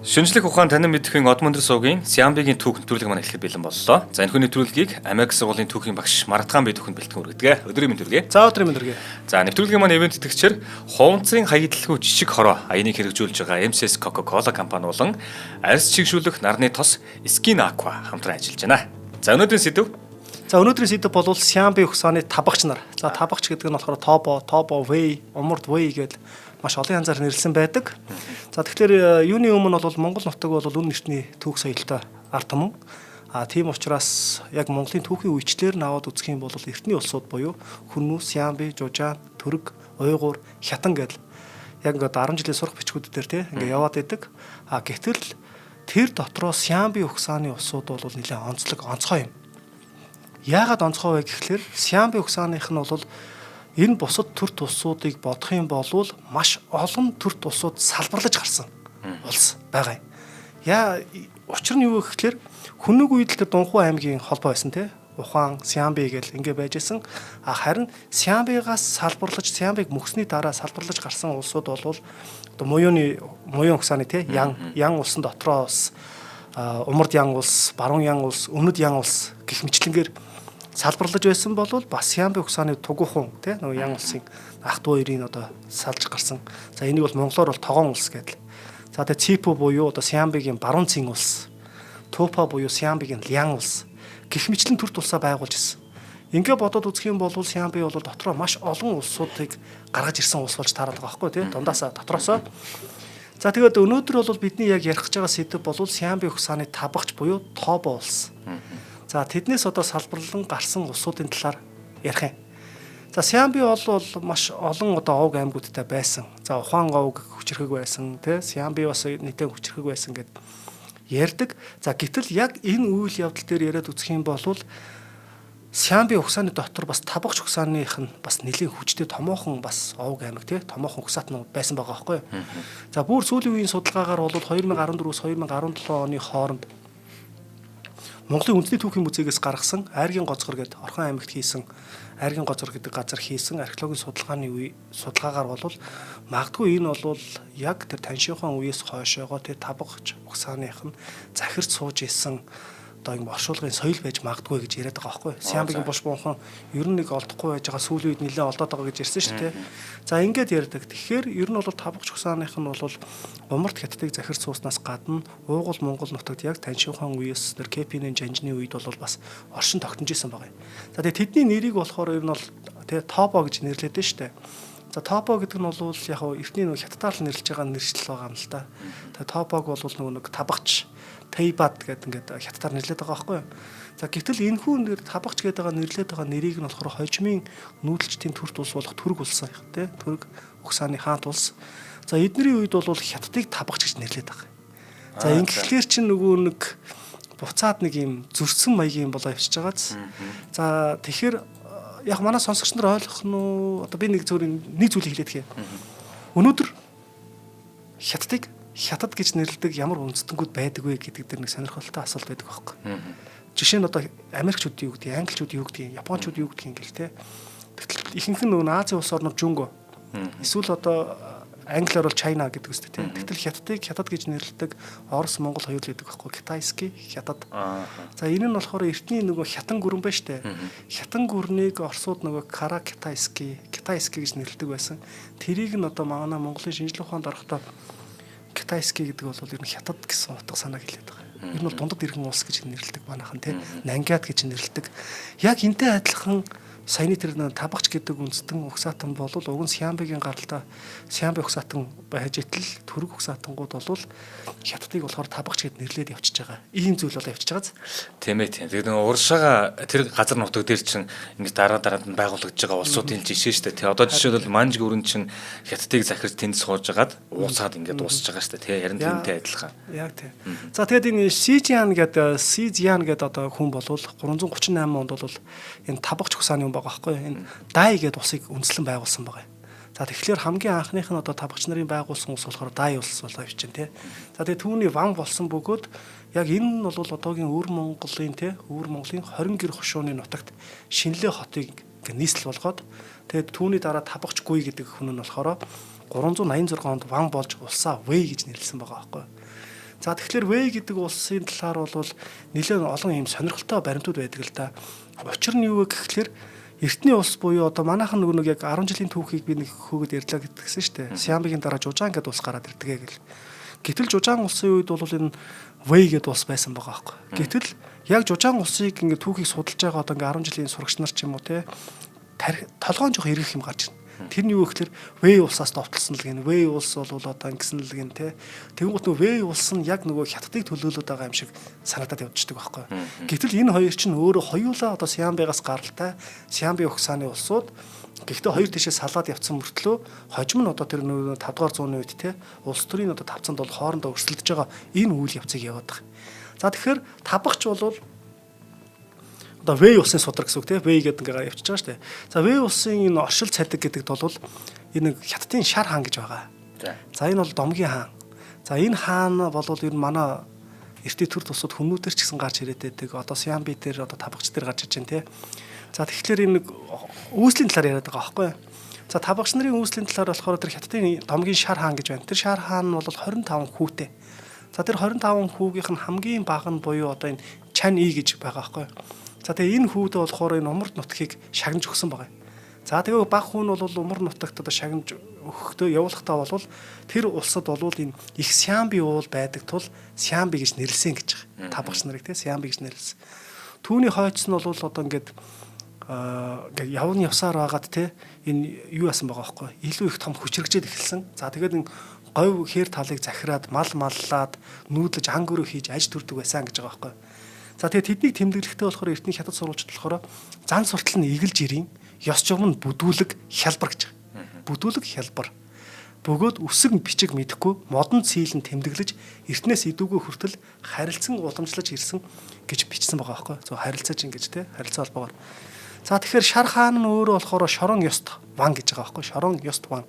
Шинжлэх ухаан танин мэдхийн Одмондөр суугийн Сиамбигийн түүх нэвтрүүлэг маань эхлэх бэлэн боллоо. За энэ хүний нэвтрүүлгийг Америк сургуулийн түүхийн багш Маратхан бай түүхэнд бэлтгэн өргөдөг. Өдрийн мэнд хүргэе. За өдрийн мэнд хүргэе. За нэвтрүүлгийн маань ивент тэтгэгчээр хуванцын хаягдлгүй жижиг хороо аяныг хэрэгжүүлж байгаа MCS Coca-Cola компани болон арьс чигшүүлэх нарны тос Skin Aqua хамтран ажиллаж байна. За өнөөдрийн сэдв. За өнөөдрийн сэдв бол Сиамби ухааны табагч нар. За табагч гэдэг нь болохоор Тобо, Вэй, Умард Вэй гэдэг маш олон янзаар нэрлсэн байдаг. За тэгэхээр юуны өмнө бол Монгол нутаг бол үн нэртний түүх соёлтой ард түмэн. Тийм учраас яг Монголын түүхийн үечлэлээр наваад үзэх юм бол эртний улсууд буюу Хүннү, Сиамби, Жужаан, Түрэг, Уйгур, Хятан гэдэл яг ингээд 10 жилийн сурах бичгүүд дээр тийм ингээд яваад идэг. Гэтэл тэр дотроо Сиамби ухааны улсууд бол нэлээд онцгой юм. Яагаад онцгой вэ гэхлээр Сиамби ухааных нь бол энэ бусад төр тусуудыг бодох юм бол маш олон төр тусууд салбарлаж гарсан улс байгаа юм. Учир нь юу гэхлээр Хүннүг үед л Дунху аймгийн холбоо байсан тий. Ухаан, Сиамби гэл ингэ байж исэн. Харин Сиамбигаас салбарлаж, Сиамбиг мөксний дараа салбарлаж гарсан улсууд бол одоо муюун ухааны тий Ян улсын дотроо бас Умард Ян улс, Баруун Ян улс, Өмнөд Ян улс гэх мэтлэнгээр салбарлаж байсан бол бас Сиамби ухааны тугуухан тий нөгөө Ян улсын ах トゥ хоёрын одоо салж гарсан. За энийг бол монголоор бол тогоон улс гэдэг. За тэгээ Ципо буюу одоо Сиамбигийн баруун цэн улс, Тупа буюу Сиамбигийн Лян улс гэх мэтлэн төр тулсаа байгуулж ирсэн. Ингээ бодоод үзэх юм бол Сиамби бол дотроо маш олон улсуудыг гаргаж ирсэн улс болж таараад байгаа байхгүй тий дундаасаа дотроосоо. За тэгээд өнөөдөр бол бидний яг ярих гэж байгаа сэдэв бол Сиамби ухааны табагч буюу Тобо улс. За тэднээс одоо салбарлан гарсан улсуудын талаар ярих юм. За Сиамби бол маш олон одоо овг аймагуудтай байсан. За Ухаан овг хүчрхэг байсан, тий Сиамби бас нийтэн хүчрхэг байсан гэд ярьдаг. За гэтэл яг энэ үйл явдал дээр яриад үзэх юм бол Сиамби ухааны дотор бас табагч ухааных нь бас нэлийн хүчтэй томоохон бас овг аймаг тий томоохон ухаатнууд байсан байгаа байхгүй юу. За бүр сүүлийн үеийн судалгаагаар бол 2014-өөс 2017 оны хооронд Монголын үндэсний түүхийн музейгээс гаргасан Айргийн Гозгор гэдэг Орхон аймагт хийсэн Айргийн Гозгор гэдэг газар хийсэн археологийн судалгаагаар бол магадгүй энэ бол яг тэр Таншихуан үеэс хойшоогоо тэр табагч ухааных нь захирч сууж исэн одоо юм оршуулгын соёл байж магадгүй гэж яриад байгаа байхгүй. Сиамбигийн буш бунхан ер нь нэг олдохгүй байж байгаа сүүлийн үед нэлээд олдоод байгаа гэж ярьсан шүү дээ. За ингээд ярьдаг. Тэгэхээр ер нь бол табагч ухааных нь бол Умард Хятадыг захирч сууснаас гадна уугуул Монгол нутагт яг Таншихуан үеэс тэр Кепиний жанжны үед бол бас оршин тогтнож исэн байгаа юм. За тэгээ тэдний нэрийг болохоор ер нь бол тэгээ Тобо гэж нэрлэдэг шүү дээ. За Тобо гэдэг нь бол яг эртний нэг хятадаар л нэрлэж байгаа нэршил байгаа юм л да. Тэгээ Тобог бол нэг табагч Тейбад гэдэг ингээд хятадаар нэрлэдэг байгаа байхгүй юу. За гэтэл энэхүү нэр табагч гэдэг байгаа нэрлэдэг байгаа нэрийг нь болохоор хожимын нүүдэлчдийн төрт улс болох Түрэг улс тий Түрэг ухааны хаант улс. За эдний үед бол хятадыг табагч гэж нэрлэдэг байгаа. За ингээхээр чинь нөгөө нэг буцаад нэг юм зөрсөн маягийн болоо явчихж байгааз. За тэгэхээр яг манай сонсогч нар ойлгох нь одоо би нэг зүйлийг хэлээд хээ. Өнөөдөр хятад гэж нэрлэдэг ямар үндэстэнүүд байдаг вэ гэдэг дээр нэг сонирхолтой асуулт байдаг байхгүй. Жишээ нь одоо Америкчууд юу гэдэг, Англичууд юу гэдэг, Япончууд юу гэдэг юм гээл те. Тэгтэл ихэнх нь нөгөө Азийн улс орнууд Жүнго. Эсвэл одоо англиар бол China гэдэг үстэй те. Тэгтэл хятад гэж нэрлэдэг Орос, Монгол хоёр л гэдэг байхгүй. Китайский, хятад. За энэ нь болохоор эртний нөгөө хятан гүрэн байна штэ. Хятан гүрнийг орсууд нөгөө Кара Китайский гэж нэрлэдэг байсан. Тэрийг нь одоо манай Монголын шинжлэх ухаанд орохдоо Китайский гэдэг бол ер нь хятад гэсэн утга санааг хэлээд байгаа. Ер нь бол дундад иргэн улс гэж нэрлэдэг манайхан тийм Нангиад гэж нэрлэдэг. Яг энтэй адилхан саяны тэр табагч гэдэг үндэстэн ухсаатан бол уг нь Сиамбигийн гаралтай Сиамби ухсаатан байж итэл Түрэг ухсаатангууд бол хятадыг болохоор табагч гэд нэрлээд явчихж байгаа. Ийм зүйл бол явчихж байгааз. Тийм ээ тийм. Тэгээд нөгөө уршаага тэр газар нутаг дээр чинь ингэ дараа нь байгуулагдж байгаа улсуудын жишээ шүү дээ. Тэгээ одоо жишээлбэл Манж гүрэн чинь хятадыг захирч тэнд сууж агаад уусаад ингэ дуусж байгаа шүү дээ. Тэгээ ярин тэрнтэй адилхан. Яг тийм. За тэгээд энэ Сижиан гэдэг одоо хүн бол 338 онд бол энэ табагч ухааны хүн байгаа байхгүй энэ Дай гэдэг усыг үндэслэн байгуулсан байгаа. За тэгэхээр хамгийн анхных нь одоо табагч нарын байгуулсан улс болохоор Дай улс болоо явчихна тий. За тэгээд түүний ван болсон бөгөөд яг энэ нь бол одоогийн Өвөр Монголын 20 гэр хошууны нутагт Шинлээ хотыг нийслэл болгоод тэгээд түүний дараа табагч гуй гэдэг хүн нь болохоор 386 онд ван болж улсаа Вэй гэж нэрлсэн байгаа байхгүй. За тэгэхээр Вэй гэдэг улсын талаар бол нэлээд олон юм сонирхолтой баримтууд байдаг л да. Учир нь юу вэ гэхэлэр Эртний улс буюу одоо манайхан нэг яг 10 жилийн түүхийг би нэг хөөгд ярьлаа гэдгсэн шүү дээ. Сиамбигийн дараа Жужаан гэдэг улс гараад ирдгээ гэл. Гэтэл Жужаан улсын үед бол энэ Вэй гэдэг улс байсан байгаа байхгүй. Гэтэл яг Жужаан улсыг ингээд түүхийг судалж байгаа одоо ингээд 10 жилийн сурагч нар ч юм уу те толгоон жоох эргэх юм гарч ирнэ. Тэр нь юу гэхээр Вэй улсаас товтлсон л гин. Вэй улс бол одоо ингэсэн л гин те. Тэгэнгუთ нөгөө Вэй улс нь яг нөгөө хятадыг төлөөлөд байгаа юм шиг санагдаад явдчихдаг байхгүй. Гэтэл энэ хоёр чинь өөрөө хоёулаа одоо Сиамбигаас гаралтай Сиамби ухсааны улсууд. Гэхдээ хоёр тишээ салаад явцсан мөртлөө хожим нь одоо тэр нөгөө 5 дугаар зууны үед те улс төрийн одоо тавцанд бол хоорондоо өрсөлдөж байгаа энэ үйл явцыг яваад байгаа. За тэгэхээр табагч бол одоо Вэй улсын судар гэсэн үг тийм Вэй гэдэг ингээ явчихж байгаа шүү дээ. За Вэй улсын энэ оршил цадиг гэдэгт бол энэ нэг хятадын шар хаан гэж байгаа. За энэ бол домгийн хаан. За энэ хаан бол ер нь манай эртний төр тусууд хүмүүдэр ч гэсэн гарч ирээд байдаг. Одоо Сиамби дээр одоо табагч дээр гарч иж байна тийм. За тэгэхээр энэ нэг үүслийн талаар яриад байгаа байхгүй. За табагч нарын үүслийн талаар болохоор тэр хятадын домгийн шар хаан гэж байна. Тэр шар хаан нь бол 25 хүүтэй. За тэр 25 хүүгийнх нь хамгийн бага нь буюу одоо энэ Чан И гэж байгаа байхгүй. За тэгээ энэ хүүдээ болохоор энэ умард нутгийг шагнаж өгсөн байгаа. За тэгээ баг хүн бол умар нутагт одоо шагнаж өгөхдөө явуулахдаа бол тэр улсад бол энэ их Сиамби уул байдаг тул Сиамби гэж нэрлсэн гэж байгаа. Табагч нарыг те Сиамби гэж нэрлсэн. Түүний хойц нь бол одоо ингээд явна явсаар байгаад те энэ юу яасан байгаа байхгүй. Илүү их том хүчрэгжээд эхэлсэн. За тэгээд энэ говь хээр талыг захираад мал маллаад нүүдлэж ан гөрөө хийж аж төрдөг байсан гэж байгаа байхгүй. За тэгээд тэднийг тэмдэглэхдээ болохоор эртний хятад сурвалжид болохоор зан суртал нь эгэлж ирийн, ёс журам нь бүдүүлэг хялбар гэж байгаа. Бүдүүлэг хялбар. Бөгөөд үсэг бичиг мэдэхгүй модон цэйлэн тэмдэглэж эртнээс идүүгөө хүртэл харилцан уламжлаж ирсэн гэж бичсэн байгаа байхгүй. Зөв харилцаж ингэж те харилцаа холбоогоор. За тэгэхээр шар хаан нь өөрөө болохоор шорон ёст ван гэж байгаа байхгүй. Шорон ёст ван.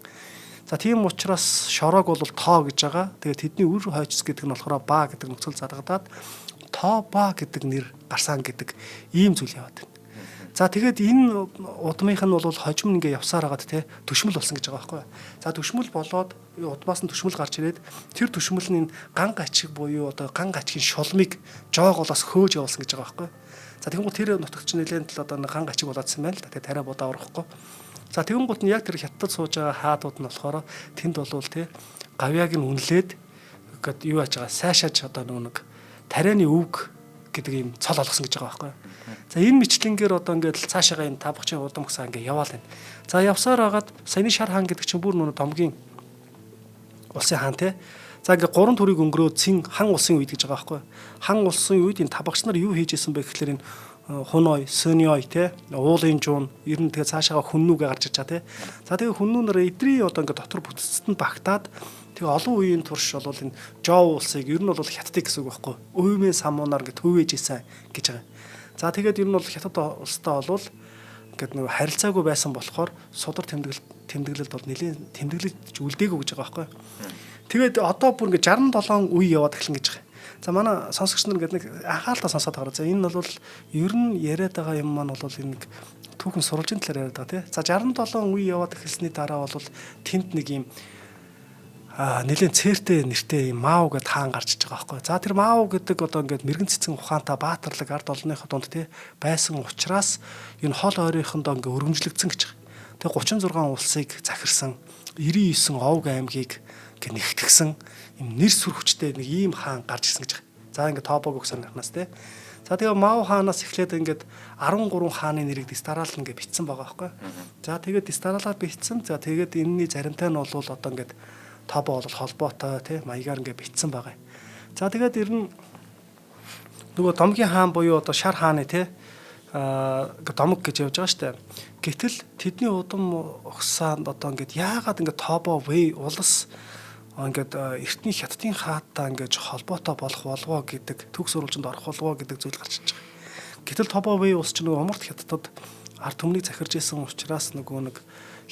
За тийм учраас шороог бол тоо гэж байгаа. Тэгээд тэдний үр хойцс гэдэг нь болохоор ба гэдэг нөхцөл задагдаад Тоба гэдэг нэр гарсан гэдэг ийм зүйл яваад байна. За тэгээд энэ удмынх нь бол хожим ингээ явсаар хагаад те төшмөл болсон гэж байгаа байхгүй. За төшмөл болоод удмаас нь төшмөл гарч ирээд тэр төшмөл нь ган гачиг буюу одоо ган гачгийн шулмыг жоогоолоос хөөж явуулсан гэж байгаа байхгүй. За тэгвэл тэр нутагч нэлээд л одоо ган гачиг болоодсан байл. Тэгээд тариа бодоо орохгүй. За тэгвэл нь яг тэр хятад сууж байгаа хаадууд нь болохоор тэнд болвол те гавьяаг нь үнэлээд гээд юу яаж байгаа сайшааж одоо нэг тарианы өвг гэдэг ийм цол олгосон гэж байгаа байхгүй. За энэ мэтлэнгээр одоо ингээд цаашаага энэ табагчийн удам гсаа ингээд яваал байна. За явсаар хагаад саяны шар хаан гэдэг чинь бүр нүг домгийн улсын хаан те. За ингээд 3 төрийг өнгөрөө цэн хан улсын үед гэж байгаа байхгүй. Хан улсын үед энэ табагч нар юу хийж исэн бэ гэхэлэр энэ хуной, сөньёй те, уулын жуун ер нь тэгээ цаашаага хүннүүгээ гарч иж чаа те. За тэгээ хүннүү нар эдрий одоо ингээд дотор бүтцэд нь багтаад тэгээ олон үеийн турш бол энэ Жоо улсыг ер нь бол хятадыг гэсэн үг байхгүй. Өвмэн самуунаар ингээд төвөөж исэн гэж байгаа. За тэгээд ер нь бол хятад улстай болвол ингээд нэг харилцаагүй байсан болохоор судар тэмдэглэлд бол нэлийн тэмдэглэж үлдээгүй гэж байгаа байхгүй. Тэгээд одоо бүр ингээд 67 үе яваад эхлэн гэж байгаа. За манай сонсогч нар ингээд нэг анхааралтай сонсоод байгаа. За энэ бол ер нь яриад байгаа юм маань бол энэ нэг түүхэн сурвалжийн талаар яриад байгаа тий. За 67 үе яваад эхэлсний дараа бол тэнд нэг юм нэлийн цэртэй нэртэй Мао гэдэг хаан гарч иж байгаа байхгүй. За тэр Мао гэдэг одоо ингээд мэрэгэн цэцэн ухаантай баатарлаг ард олонныхоо дунд тий байсан учраас энэ хол ойрынхондоо ингээд өргөмжлөгдсөн гэж байгаа. Тэгээ 36 улсыг захирсан 99 овг аймгийг ингээд нэгтгэсэн юм нэр сүр хүчтэй нэг ийм хаан гарч ирсэн гэж байгаа. За ингээд Тобог өгсөннахнаас тий. За тэгээ Мао хаанаас эхлээд ингээд 13 хааны нэрийг дистарал ингээд бичсэн байгаа байхгүй. За тэгээд дистаралаар бичсэн. За тэгээд энэний заримтай нь бол одоо ингээд Тобо бол холбоотой тий маягаар ингээд бичсэн байгаа. За тэгээд ер нь нөгөө домгийн хаан буюу одоо шар хааны тий домог гэж явж байгаа штэ. Гэтэл тэдний удам ухсаанд одоо ингээд яагаад ингээд Тобо Вэй улс ингээд эртний хятадын хаатаа ингээд холбоотой болох болвоо гэдэг төгс сурвалжинд орох болвоо гэдэг зүйл гарч иж байгаа. Гэтэл Тобо Вэй улс ч нөгөө умард хятадд ард түмнийг захирж исэн учраас нөгөө нэг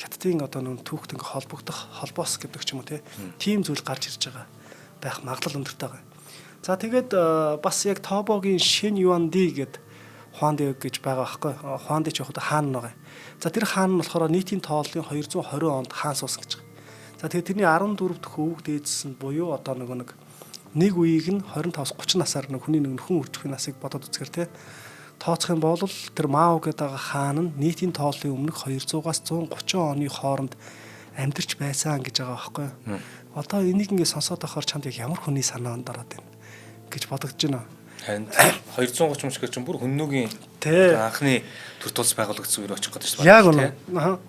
хятадын одоо нэг түүхт ингээ холбогдох холбоос гэдэг ч юм уу тийм зүйл гарч ирж байгаа байх магадлал өндөртэй байгаа. За тэгээд бас яг Тобогийн Шин Юанди гэдэг Хуанди гэж байгаа байхгүй. Хуанди ч яг хаан байгаа. За тэр хаан нь болохоор нийтийн тооллын 220 онд хаан суусан гэж байгаа. За тэгээд тэрний 14 дэх өвөг дээдсэн буюу одоо нэг нэг үеийг нь 25-30 насаар нэг хүний нөхөн үржих насыг бодоод үзэхэр те тооцох юм бол тэр Мао гэдэг хаан нь нийтийн тооллын өмнөх 200-аас 130 оны хооронд амьдарч байсан гэж байгаа байхгүй юу. Одоо энийг ингээд сонсоод байхаар чамд яг ямар хүний санаа ондараад байна гэж бодогдож байна. Харин 230 мөч гэж чинь бүр хүннүүгийн анхны төр тулс байгуулагдсан үеэр очих гэдэг шүү дээ. Яг үнэ.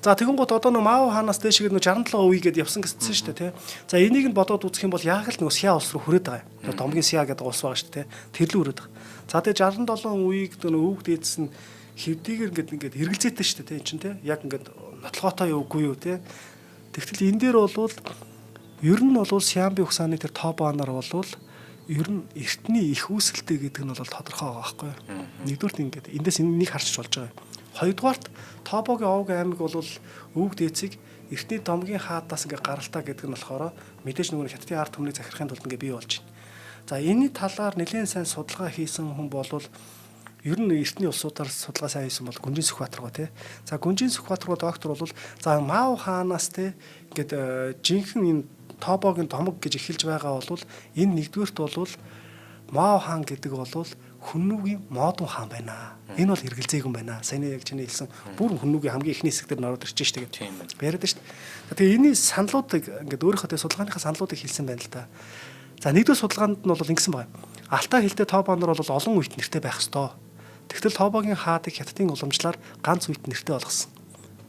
За тэгэн гот одоо нөө Мао хаанаас дээшгээд нөө 67 үе гэдээ явсан гэсэн шүү дээ тий. За энийг нь бодоод үзэх юм бол яг л нөө Ся улс руу хүрээд байгаа юм. Нөө Домгийн Ся гэдэг улс байгаа шүү дээ тий. Тэр л хүрээд байгаа. За тэгээ 67 үеийг нөө өвөг дээдс нь хэвдийгээр ингээд эргэлзээтэй шүү дээ тий. Энд чинь тий. Яг ингээд нотлоготой үгүй юу тий. Тэгтэл энэ дээр болвол ер нь бол Сиамби ухсааны тэр Тобоноор болвол ер нь эртний их үүсэлтэй гэдэг нь бол тодорхой байгаа байхгүй юу. Нэгдүгürt ингээд эндээс энийг харж болж байгаа. Хоёрдугаарт Тобогийн овг аймаг бол өвөг дээцийг эртний Домгийн хаадаас ингээд гаралтаа гэдэг нь болохоор мэдээж нөгөө хятадын ард түмнийг захирахын тулд ингээд бий болж байна. За энэний талаар нэлээд сайн судалгаа хийсэн хүн болвол ер нь эртний улсуудаар судалгаа сайн хийсэн бол Гүнжин Сүхбаатар тий. За Гүнжин Сүхбаатар доктор бол за Мао хаанаас тий ингээд жинхэнэ энэ Тобогийн домог гэж эхэлж байгаа бол энэ нэгдүгээрт бол Мао хаан гэдэг бол хүннүүгийн модон хаан байна. Энэ бол эргэлзээгүй байна. Сайн яг чиний хэлсэн бүр хүннүүгийн хамгийн ихний хэсэг дээр ороод ирж штэ гэдэг. Яриад штэ. Тэгээ энэний саналуудыг ингээд өөрийнхөө судалгааныхаа саналуудыг хэлсэн байна л да. За нэгдүгээр судалгаанд нь бол ингэсэн байна. Алтай хэлтэй Тобоноор бол олон үйт нэртэй байх ёстой. Тэгтэл Тобогийн хаадыг хятадын уламжлаар ганц үйт нэртэй болгосон.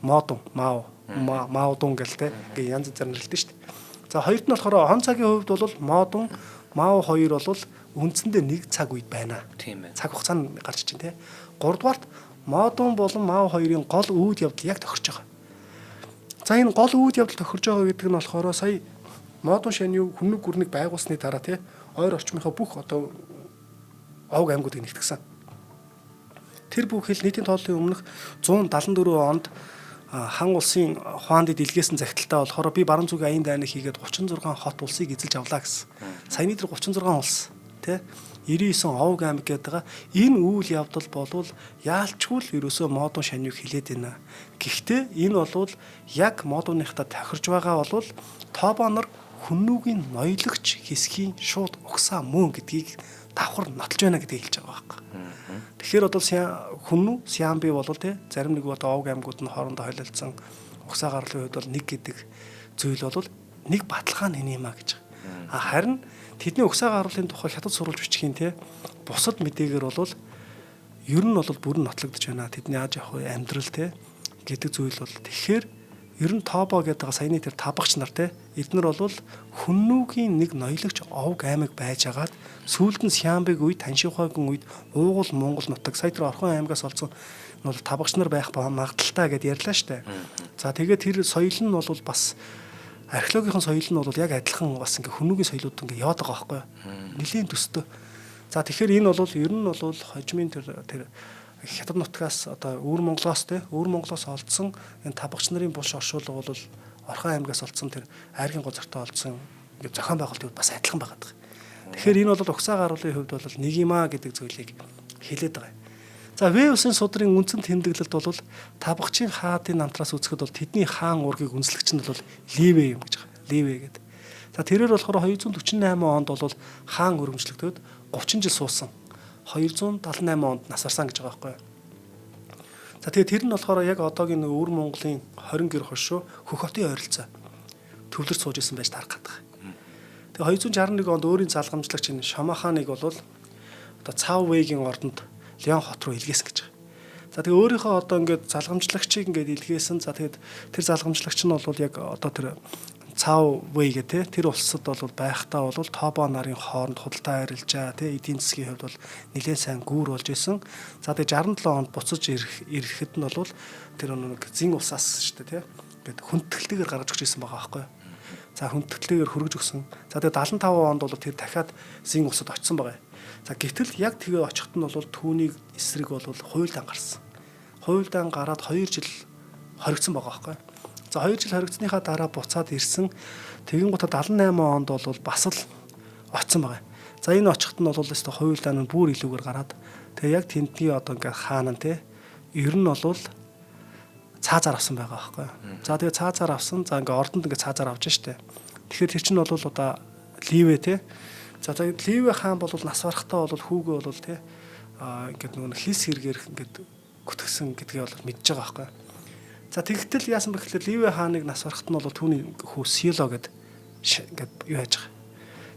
Модон, Маодун гэлтэй янз янзаар нэрлэдэг штэ. За хоёрт нь болохоор он цагийн хувьд бол Модон, Мао хоёр бол үндсэндээ нэг цаг үед байна. Тийм ээ. Цаг хугацаа нь гарч чин тий. Гуравдугаарт Модон болон Мао хоёрын гол үүд явдал яг тохирч байгаа. За энэ гол үүд явдал тохирч байгаа гэдэг нь болохоор сая Модон шааны хүннүг гүрнийг байгуулсны дараа тий ойр орчмынхаа бүх одоо овг аймагуудыг нэгтгсэн. Тэр бүхэл нийтийн тооллын өмнөх 174 онд хан улсын Хуанди дэлгээсэн захидалтай болохоор би баруун зүгийн аян дайныг хийгээд 36 хот улсыг эзэлж авлаа гэсэн. Саяны тэр 36 улс тий 99 овг аймаг гэдэг байгаа. Энэ үйл явдал болвол яалчгүй л ерөөсөө Модон шанийг хилээд байна. Гэхдээ энэ болвол яг Модоныхтай тохирж байгаа болвол Тобоноор хүннүүгийн ноёлогч хэсгийн шууд угсаа мөн гэдгийг давхар нотолж байна гэдгийг хэлж байгаа байхгүй. Тэгэхээр одоо хүннүү Сиамби бол тий зарим нэг одоо овг аймагуд нь хоорондоо холилдсон угсаа гарлын үед бол нэг гэдэг зүйл бол нэг баталгаан нэм юм а гэж. Харин тэдний угсаа гарлын тухай хятад сурвалж бичихин тий бусад мэдээгээр бол ер нь бол бүрэн нотлогдож байна. Тэдний аж ахуй амьдрал тий гэдэг зүйл бол тэгэхээр ер нь Тобо гэдэг саяны тэр табагч нар те эднэр бол хүннүүгийн нэг ноёлогч овг аймаг байж агаад сүүлд нь Сиамбиг үед Таншихойгийн үед уугуул Монгол нутаг сая тэр орхон аймагаас олсон нь бол табагч нар байх магадaltaй гэдээ ярьлаа штэ. За тэгээд тэр соёл нь бол бас археологийн соёл нь бол яг адилхан бас ингээ хүннүүгийн соёлууд ингээ яваад байгаа байхгүй юу? Нилийн төстэй. За тэгэхээр энэ бол ер нь бол хожимын тэр хятад нутгаас одоо өвөр Монголоос олдсон энэ табагч нарын булш оршуулга бол орхон аймагаас олдсон тэр айргийн гозортой олдсон ингээд зохион байгуулалтууд бас адилхан байгаад байгаа. Тэгэхээр энэ бол угсаа гаруулын хувьд бол нэг юм аа гэдэг зүйлийг хэлээд байгаа. За В усын судрын үндсэн тэмдэглэлд бол табагчийн хаадын намтраас үзэхэд бол тэдний хаан уургийг үнслэгч нь бол Ливэ юм гэж байгаа. Ливэ гэдэг. За тэрээр болохоор 248 онд бол хаан өргөмжлөгдөөд 30 жил суусан. 278 онд насарсан гэж байгаа байхгүй юу. За тэгээд тэр нь болохоор яг одоогийн өвөр Монголын 20 гэр хошуу хөх хотын ойролцоо төвлөрч сууж исэн байж тарах гэдэг. Тэгээд 261 онд өөрийн залгамжлагч энэ Шамаханыг бол одоо Цав Вэйгийн ордонд Леон хот руу илгээсэн гэж байгаа. За тэгээд өөрийнхөө одоо ингээд залгамжлагчийг ингээд илгээсэн. За тэгээд тэр залгамжлагч нь бол яг одоо тэр Цав Вэй гэх тэр улсад бол байхдаа бол Тобо нарын хооронд худалдаа харилцаа эдийн засгийн хувьд бол нэлээд сайн гүүр болж исэн. За тэгээ 67 онд буцаж ирэхэд нь бол тэр нэг зин улсаас шүү дээ ингээд хүндэтгэлтэйгээр гаргаж өгч исэн байгаа байхгүй юу. За хүндэтгэлтэйгээр хөргөж өгсөн. За тэгээ 75 онд бол тэр дахиад зин улсад очсон байгаа. За гэтэл яг тэгээ очихт нь бол түүнийг эсрэг бол хуйлдаан гарсан. Хуйлдаан гараад 2 жил хоригдсон байгаа байхгүй юу. За 2 жил хоригдсныхаа дараа буцаад ирсэн. Тэгин гутаа 78 онд бол бас л очсон байгаа. За энэ очихт нь бол өстой хуйлдаан нь бүр илүүгээр гараад тэгээ яг тэндний одоо ингээ хаан нь ер нь бол цаазаар авсан байгаа байхгүй. За тэгээ цаазаар авсан. За ингээ ордонд ингээ цаазаар авч штэ. Тэгэхээр тэр чинь бол одоо Ливэ За тэгээд Ливи хаан бол нас барахтаа бол хүүгээ бол тий ингээд нөгөө хилс хэрэгээр ингээд гүтгсэн гэдгийг бол мэдж байгаа байхгүй. За тэгтэл яасан бэ гэхээр Ливи хааныг нас барахт нь бол түүний хүү Сило гэдэг ингээд юу яаж байгаа.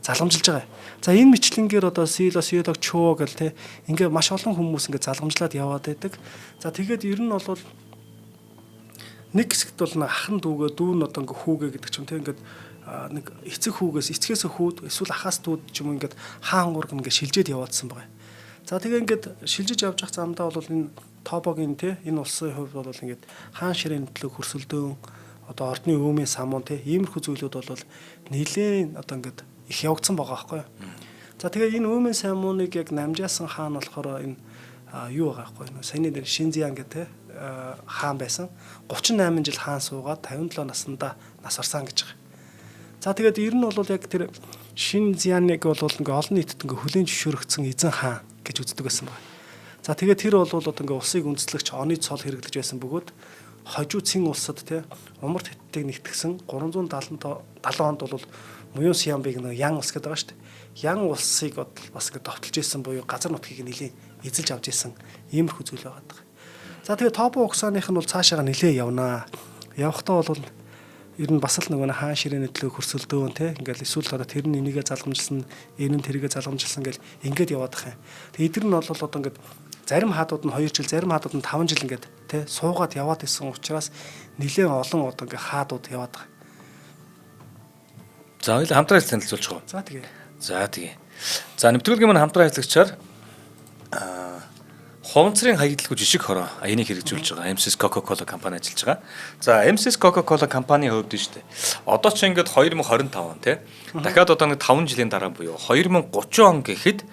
Залгамжилж байгаа. За энэ мэтлэнгээр одоо Силог Чоо гэл те ингээ маш олон хүмүүс ингээ залгамжлаад яваад байдаг. За тэгээд ер нь бол нэг хэсэгт бол ахын дүүгээ дүү нь одоо ингээ хүүгээ гэдэг ч юм те ингээд нэг эцэг эцгээс хүүд эсвэл ахаас дүүд ч юм ингээд хаан гург ингээ шилжээд яваадсан байгаа. За тэгээ ингээд шилжиж явж явах замдаа бол энэ Тобогийн те энэ улсын хувьд бол ингээд хаан ширээн төлөө хөрсөлдөөн одоо ордны өөмийн самуун те иймэрхүү зүйлүүд бол нэлээд одоо ингээд их явагдсан байгаа байхгүй. За тэгээ энэ өөмийн самууныг яг намжаасан хаан болохоор энэ юу байгаа байхгүй. Саяны дээр Шинзиан гэдэг хаан байсан. 38 жил хаан суугаад 57 наснда нас барсан гэж байгаа. За тэгээд ер нь бол яг тэр Шинзианыг бол ингээ олон нийтэд ингээ хүлээн зөвшөөрөгдсөн эзэн хаан гэж үздэг байсан байна. За тэгээд тэр бол одоо ингээ улсыг үндэслэгч оны цол хэрэглэж байсан бөгөөд хожуу цэн улсад те умард хэттийг нэгтгсэн 370 онд бол Муюн Сиамбыг нэг Ян улс гэдэг байгаа шүү дээ. Ян улсыг бас ингэ довтолж исэн буюу газар нутгийг нэлийн эзэлж авч исэн иймэрхүү зүйл байгаа даа. За тэгээ Тобо угсааных нь бол цаашаага нэлээ явнаа. Явахдаа бол ер нь бас л нөгөө хаан ширээний төлөө хөрсөлдөөн те ингээл эсвэл одоо тэр нь энийгээ залгамжилсан, энэ нь тэрийгээ залгамжилсан гэл ингээд яваад байгаа юм. Тэгээ эдгээр нь бол одоо ингээд зарим хаадууд нь 2 жил, зарим хаадууд нь 5 жил ингээд те суугаад яваад исэн учраас нэлээ олон одоо ингээд хаадууд яваад байгаа. За хоёул хамтран танилцуулж гоо. За тэгээ. За нэвтрүүлгийн маань хамтран ажиллагчаар хуванцрын хаягдлаггүй жишг хороо энийг хэрэгжүүлж байгаа MCS Coca-Cola компани ажиллаж байгаа. За MCS Coca-Cola компани хувьд нь шүү дээ. Одоо ч ингээд 2025 он тий. Дахиад одоо нэг 5 жилийн дараа буюу 2030 он гэхэд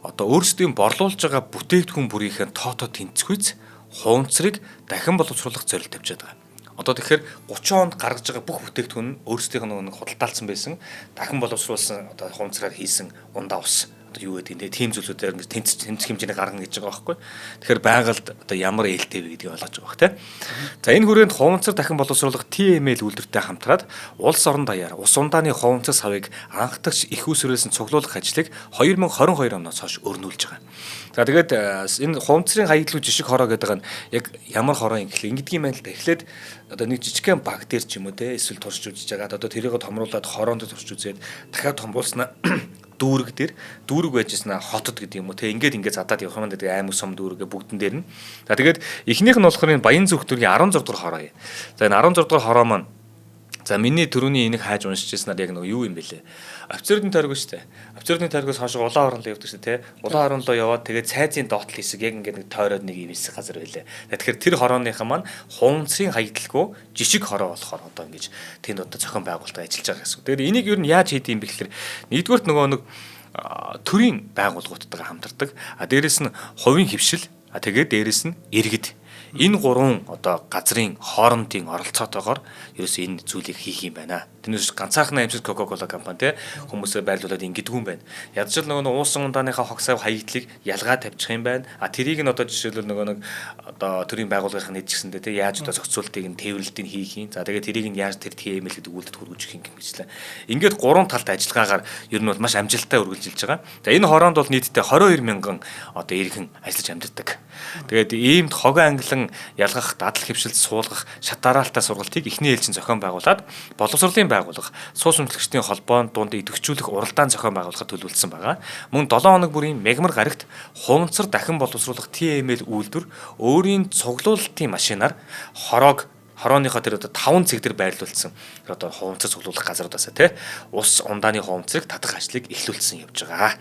одоо өөрсдийн борлуулж байгаа бүтээгдэхүүн бүрийнхээ тоотоо тэнцвүүц хуванцрыг дахин боловсруулах зорилт тавьж байгаа. Одоо тэгэхээр 30 онд гаргаж байгаа бүх бүтээгдэхүүн нь өөрсдийнх нь нэг худалдаалсан байсан, дахин боловсруулсан одоо хуванцраар хийсэн ундаа ус одоо юу гэдэг тийм зүйлүүдээр ингэ тэмцэх хэмжээний гаргана гэж байгаа байхгүй. Тэгэхээр байгальд одоо ямар ээлтэй вэ гэдгийг ойлгож байгаа бах тий. За энэ хүрээнд хуванцар дахин боловсруулах TML үйлдвэртэй хамтраад улс орон даяар ус ундааны хуванцар савыг анхдагч их усрээсэн цуглуулах ажлыг 2022 оноос хойш өрнүүлж байгаа. За тэгээд энэ хуванцрын хаягдлуу жишг хороо гэдэг нь яг ямар хороо юм гэхэл ингэдэг юм байна л да. Эхлээд одоо нэг жижигхэн баг дээр ч юм уу те эсвэл турш үзэж байгаа. Одоо тэрийг томруулаад хороонд турш үзээд дахиад томруулснаа дүүрэг дээр дүүрэг байжснаа хотод гэдэг юм уу те ингээд задаад явах юм гэдэг аймаг сум дүүргээ бүгдэн дээр нь. За тэгээд эхнийх нь болохоор энэ Баян Зүг төргийн 16 дугаар хороо юм. За энэ 16 дугаар хороо маань за миний төрөний энийг хайж уншижсанаар яг нэг юу юм бэлээ. Офицердын тойрог шүү дээ. Офицердын тойрогоос хойш улаан орон руу явдаг шүү дээ. Улаан орон руу яваад тэгээд цайзын доотл хэсэг яг ингээд нэг тойроод нэг юм хэсэг газар байлаа. Тэгэхээр тэр хорооныхан маань хуванцрын хаягдлгүй жишг хороо болохоор одоо ингэж тэнд одоо зохион байгуулалт ажиллаж байгаа гэсэн. Тэгээд энийг ер нь яаж хийд юм бэ гэхээр нэгдүгürt нөгөө нэг төрийн байгууллагуудтайгаа хамтардаг. Дээрэс нь хувийн хөвшил, тэгээд дээрэс нь иргэд. Энэ гурван одоо газрын хоорондын оролцоотойгоор ерөөсөө энэ зүйлийг хийх юм байна. Тэрнээс ганцаархан MCS Coca-Cola компани те хүмүүсээ байрлуулад ингэдэг юм байна. Ядчил нөгөө уусан ундааныхаа хогсав хаягдлыг ялгаа тавьчих юм байна. Тэрийг нь одоо жишээлбэл нөгөө нэг одоо төрийн байгууллагын хэд ч гэсэндээ те яаж одоо зохицуултыг нь тээвэрлэлтийг хийх юм. За тэгээд тэрийг нь яаж тэр TML гэдэг үйлдэлд хүргэж их юм гэжлээ. Ингээд гурван талт ажиллагаагаар ер нь бол маш амжилттай үргэлжилж байгаа. За энэ хороонд бол нийтдээ 22 мянган одоо иргэн ажиллаж амьдардаг. Тэгээд иймд хогоо англан ялгах, дадал хэвшилт суулгах, шат дараалтаа сургалтыг эхний ээлжин зохион байгуулад боловсролын байгууллага, суус өмчлөгчдийн холбоонд дунд идэвхжүүлэх уралдаан зохион байгуулахад төлөвлөсөн байгаа. Мөн 7 хоног бүрийн мегмар гарагт хуванцар дахин боловсруулах TML үйлдвэр өөрийн цуглуулалтын машинаар хорооныхоо тэр одоо 5 цэг дээр байрлуулсан одоо хуванцар цуглуулах газруудаасаа тий ус ундааны хуванцрыг татах ажлыг эхлүүлсэн явж байгаа.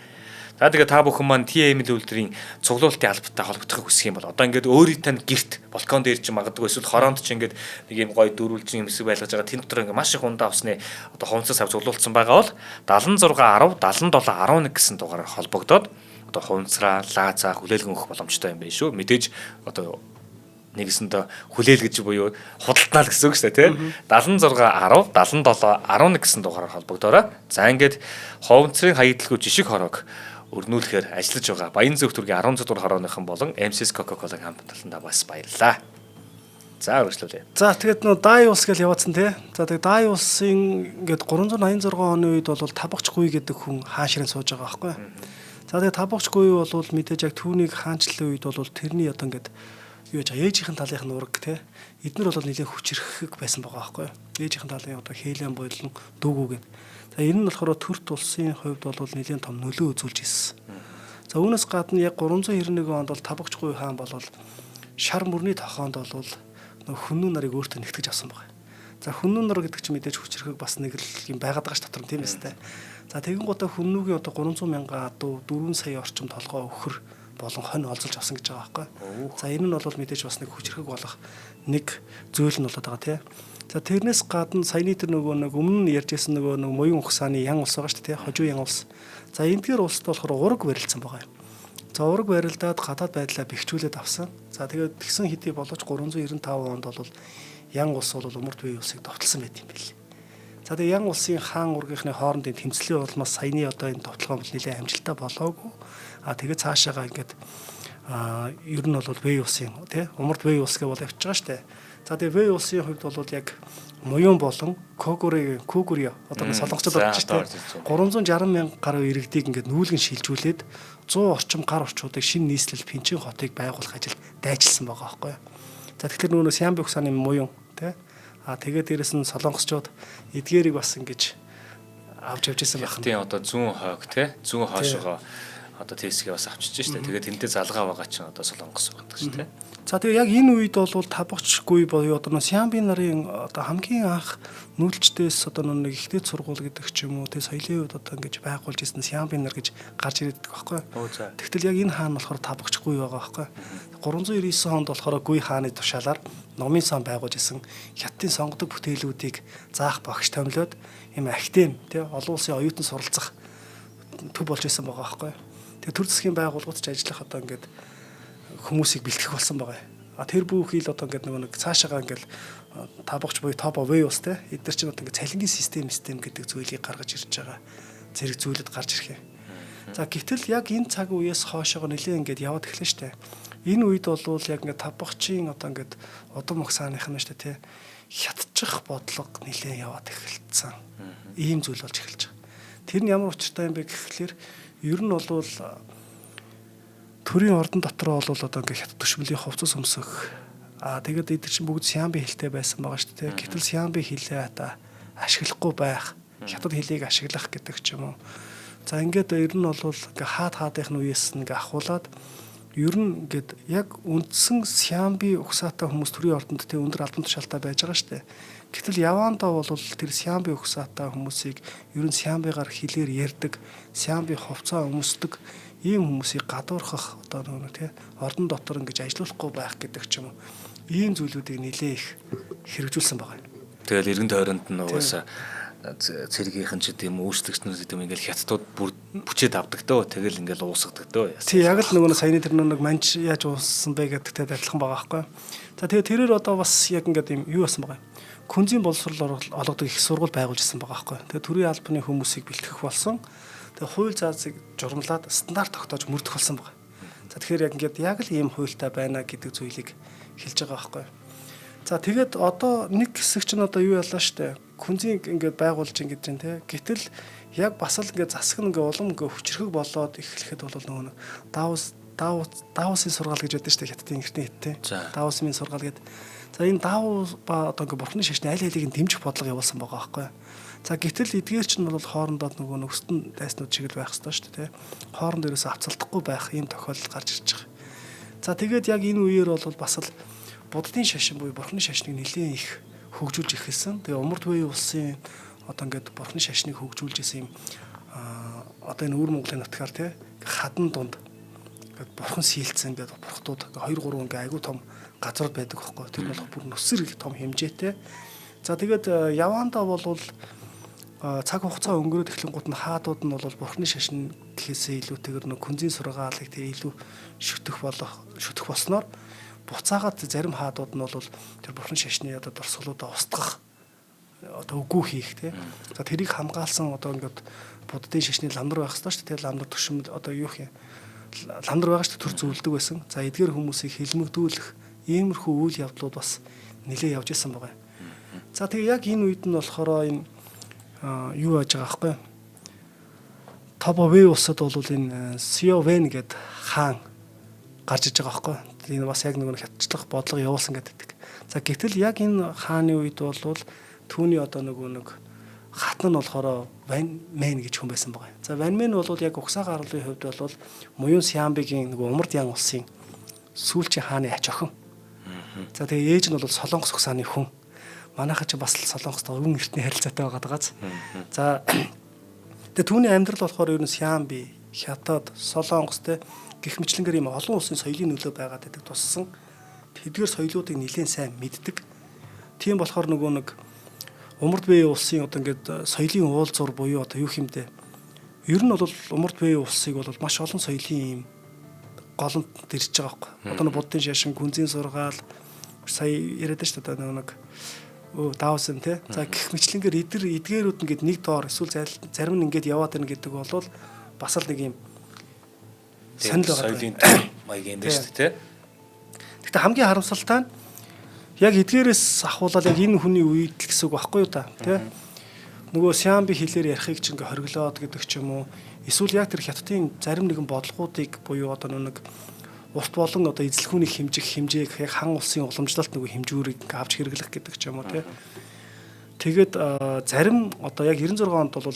За тэгээ та бүхэн маань TML үйлдвэрийн цуглуулалтын албатай холбогдохыг хүсэх юм бол одоо ингээд өөрийн тань гэрт балкон дээр ч магадгүй эсвэл хороонд ч ингээд нэг юм гоё дөрвөлжин юм хэсэг байлгаж байгаа тэнд дотор ингээд маш их ундаа усны одоо хуванцар сав цуглуулсан байгаа бол 76 10 77 11 гэсэн дугаараар холбогдоод одоо хуванцраа лаазаа хүлээлгэн өгөх боломжтой юм байна шүү. Мэдээж одоо нэгэсэндээ хүлээл гэж буюу худалдана л гэсэн үг шүү дээ тий 76 10 77 11 гэсэн дугаараар холбогдоорой. За ингээд хуванцрын хаягдлгүй жишг хороог өрнүүлэхээр ажиллаж байгаа Баян Зүг төргийн 16 дугаар хорооныхон болон MCS Coca-Cola компани талдаа бас баярлалаа. За үргэлжлүүлье. За тэгээд нөө дай улс гэж яваадсан тий. За тэгээд дай улсын ингээд 386 оны үед бол Табагч гуй гэдэг хүн хаан ширэн сууж байгаа байхгүй. За тэгээд Табагч гуй бол мэдээж яг түүнийг хаанчлалын үед бол тэрний одоо ингээд юу яж ээжийнхэн талынх нь ураг тий. Эднэр бол нэлээд хүчрэх байсан байгаа байхгүй. Ээжийнхэн талын одоо хээлэн бойлон дүүгүү гэдэг. За энэ нь болохоор Төрт улсын хувьд бол нэлээд том нөлөө үзүүлж ирсэн. За үүнээс гадна яг 391 онд бол Табагч гуй хаан бол шар мөрний тохоонд бол хүннүү нарыг өөртөө нэгтгэж авсан байгаа. За хүннүү нар гэдэг чинь мэдээж хүчрэхэг бас нэг л юм байгаад байгаа ш дотор тийм эстэй. За тэгэн гутаа хүннүүгийн одоо 300 мянган адуу 4 сая орчим толгой өхөр болон хонь олзолж авсан гэж байгаа байхгүй. За энэ нь бол мэдээж бас нэг хүчрэхэг болох нэг зүйл нь болоод байгаа тийм. За тэрнээс гадна саяны тэр нөгөө нэг өмнө нь ярьжсэн нөгөө нэг Моён ухсааны ян улс байгаа шүү дээ, хожуу ян улс. За эндгээр улсд болохоор ураг барилдсан байгаа юм. За ураг барилдаад гадаад байдлаа бэхжүүлээд авсан. За тэгээд тэгсэн хэдий болооч 395 онд бол ян улс бол Умард Бие улсыг довтлсон байт юм билээ. За тэгээд ян улсын хаан ургийнхны хоорондын тэмцлийн улмаас саяны одоо энэ довтлогоо бол нэлээд амжилттай болоогүй. Тэгээд цаашаага ингээд ер нь бол Бие улсын тий Умард Бие улс гэж бол явж байгаа шүү дээ. За тэгээд Бие улсын хувьд бол яг Моён болон Көгүрио одоо солонгочдод болж байна. 360 мянга гаруй иргэдийг ингээд нүүлгэн шилжүүлээд 100 орчим гар орчуудыг шинэ нийслэл Пинчин хотыг байгуулах ажилд дайжилсан байгаа байхгүй. За тэгэхээр нөгөө Сямби ухсааны Моён тий тэгээд дээрэс нь солонгосчууд эдгээрийг бас ингэж авч явж ирсэн байх. Тийм одоо зүүн хойг тий зүүн хойшоогоо одоо тэсгээ бас авчиж штэ. Тэгээд тэнтэй залгаа байгаа чинь одоо солонгос байдаг шүү тий. За тэгээ яг энэ үед бол Табагчгүй буюу одоо Сямби нарын одоо хамгийн анх нүүлчдээс одоо нэг ихтэй сургууль гэдэг ч юм уу тэгээ соёлын үед одоо ингэж байгуулж ирсэн Сямби нар гэж гарч ирээд байгаа байхгүй. Тэгтэл яг энэ хаан болохоор Табагчгүй байгаа байхгүй. 399 онд болохоор Гуй хааны тушаалаар номын сан байгуулж ирсэн хятадын сонгодог бүтээлүүдийг заах багш томилоод юм актем тий олон улсын оюутан суралцах төв болж ирсэн байгаа байхгүй. Тэгээ төр засгийн байгууллагууд ч ажиллах одоо ингээд хүмүүсийг бэлтгэх болсон байгаа. Тэр бүхий л одоо ингээд нэг цаашаага ингээд Табагч буюу топ of way ус те эдгээр чинь одоо ингээд цалингийн систем гэдэг зүйлийг гаргаж ирж байгаа. Зэрэг зүйлүүд гарч ирэх юм. За гэтэл яг энэ цаг үеэс хоошоогоо нэлээд ингээд яваад эхлэв штэ. Энэ үед бол яг ингээд Табагчийн одоо ингээд удам ухсааных нь штэ те хятадчих бодлого нэлээд яваад эхэлсэн. Ийм зүйл болж эхэлж байгаа. Тэр нь ямар учиртай юм бэ гэхлээр ер нь бол төрийн ордон дотор бол одоо ингээ хятад төшмөлийн хувцас өмсөх. Тэгээд эдгээр чинь бүгд Сямби хэлтэй байсан байгаа шүү дээ. Гэтэл Сямби хэлээ одоо ашиглахгүй байх, хятад хэлийг ашиглах гэдэг ч юм уу. За ингээд ер нь бол ингээ хаадын үеэс ингээ ахуулаад ер нь ингээд яг үндсэн Сямби ухсаатай хүмүүс төрийн ордонд тэ өндөр албан тушаалтай байж байгаа шүү дээ. Гэтэл явандаа бол тэр Сямби ухсаатай хүмүүсийг ер нь Сямбигаар хэлээр ярьдаг, Сямби хувцас өмсдөг ийм хүмүүсийг гадуурхах одоо нэг тий ордон дотор ингэж ажиллахгүй байх гэдэг ч юм уу ийм зүйлүүдийг нэлээ их хэрэгжүүлсэн байгаа юм. Тэгэл эргэн тойронд нь угаасаа цэргийнхэн ч гэдэм өөрсдөгчнүүд гэдэм ингээл хятадууд бүчээд авдаг дөө тэгэл ингээл уусгадаг дөө. Тий яг л нөгөө саяны тэр нэг манж яаж ууссан бэ гэдэгтэй адилхан байгаа байхгүй. За тэгээ тэрээр одоо бас яг ингээд юм юу басан байгаа юм. Күнзийн боловсрол олгодог их сургууль байгуулж ирсэн байгаа байхгүй. Тэгээ төрийн албаны хүмүүсийг бэлтгэх болсон. Тэгээ хууль заазыг журмлаад стандарт тогтоож мөрдөх болсон байгаа. За тэгэхээр яг ингээд яг л ийм хуультай байна гэдэг зүйлийг хэлж байгаа байхгүй. За тэгээд одоо нэг хэсэг чинь одоо юу ялаа штэ. Күнзийн ингээд байгуулж ингэж जैन те. Гэтэл яг бас л ингээд засаг нэг улам ингээд хүчрхэг болоод эхлэхэд бол нөгөө Давусын сургаал гэж байдаг штэ хятадын эртний хэд те. Давусын сургаал гэдэг. За энэ Давус ба одоо ингээд бурхны шашны аль алийг нь дэмжих бодлого явуулсан байгаа байхгүй. За гэтэл эдгээр чинь бол хоорондоо нөгөө нөхцөн дайснууд шиг л байх хэрэгтэй шүү дээ. Хооронд дээрээс авцалдахгүй байх ийм тохиолдол гарч ирж байгаа. За тэгээд яг энэ үеэр бол бас л буддын шашин буюу бурхны шашныг нэлээд их хөгжүүлж эхэлсэн. Тэгээ Умард Бие улсын одоо ингээд бурхны шашныг хөгжүүлж исэн юм одоо энэ өвөр Монголын нутгаар тий хадан дунд ингээд бурхан сийлцэн ингээд бурхтууд 2 3 ингээд айгүй том газрууд байдаг байхгүй. Тэр нь бүр нүсэр их том хэмжээтэй. За тэгээд явандаа бол цаг хугацаа өнгөрөөд эхлэнгууд нь хаадууд нь бол бурхны шашин гэхээсээ илүүтэйгээр нэг күнзийн сургаалыг тэг илүү шүтэх болсноор буцаагаад зарим хаадууд нь бол тэр бурхны шашны одоо дурсгалуудаа устгах одоо үгүй хийх тий. За тэрийг хамгаалсан одоо ингээд буддын шашны ламдар байх хэрэгтэй шүү дээ. Ламдар төшмөл одоо юу юм ламдар байгаа шүү дээ төр зөвлөдөг байсан. За эдгээр хүмүүсийг хилмигдүүлэх Иймэрхүү үйл явдлууд бас нэлээд явж исэн байгаа. За тэгээ яг энэ үед нь болохоор энэ юу яаж байгаа байхгүй. Тобо Вэй улсад бол энэ Сио Вэн гэдэг хаан гарч иж байгаа байхгүй. Энэ бас яг нэг хятадлах бодлого явуулсан гэдэг. За гэтэл яг энэ хааны үед бол түүний одоо нэг хатан нь болохоор Ван Мэн гэж хүн байсан байгаа. За Ван Мэн бол яг угсаа гарлын хувьд бол Муюн Сиамбигийн нэг Умард ян улсын сүүлчийн хааны ач охин. За тэгээ ээж нь бол Солонгос угсааны хүн. Манайхаа ч бас Солонгостой өргөн эртний харилцаатай байгаа дагааз. За тэгээ түүний амьдрал болохоор ер нь Сиамби, Хятад, Солонгос гэх мэтлэнгээр юм олон улсын соёлын нөлөө байгаад байдаг туссан. Тэдгээр соёлоодыг нэлээд сайн мэддэг. Тийм болохоор нэг Умард Бэй улсын одоо ингээд соёлын уулзуур буюу одоо юу хэмдэ. Ер нь бол Умард Бэй улсыг бол маш олон соёлын юм голомт дэрж байгаа байхгүй. Одоо буддын шашин, күнзийн сургаал сая яриад шүү дээ нэг даасан тий. За гэх мэтлэнгээр эдгээрүүд ингээд нэг доор эсвэл зарим нь ингээд яваад байна гэдэг бол бас л нэг юм санал байгаа. Соёлын маягийн дээр шүү дээ тий. Гэхдээ хамгийн харамсалтай нь яг эдгээрээс ахуулаад яг энэ хүний үед л гэсэн үг байхгүй юу та тий. Нөгөө Сиамби хэлээр ярихыг ч ингээ хориглоод гэдэг ч юм уу. Эсвэл яг тэр хятадын зарим нэгэн бодлогоодыг буюу одоо нэг урт болон одоо эзлэхүүний хэмжээг яг хан улсын уламжлалт нөгөө хэмжүүрийг ингээ авч хэрэглэх гэдэг ч юм уу тий. Тэгээд зарим одоо яг 96 онд бол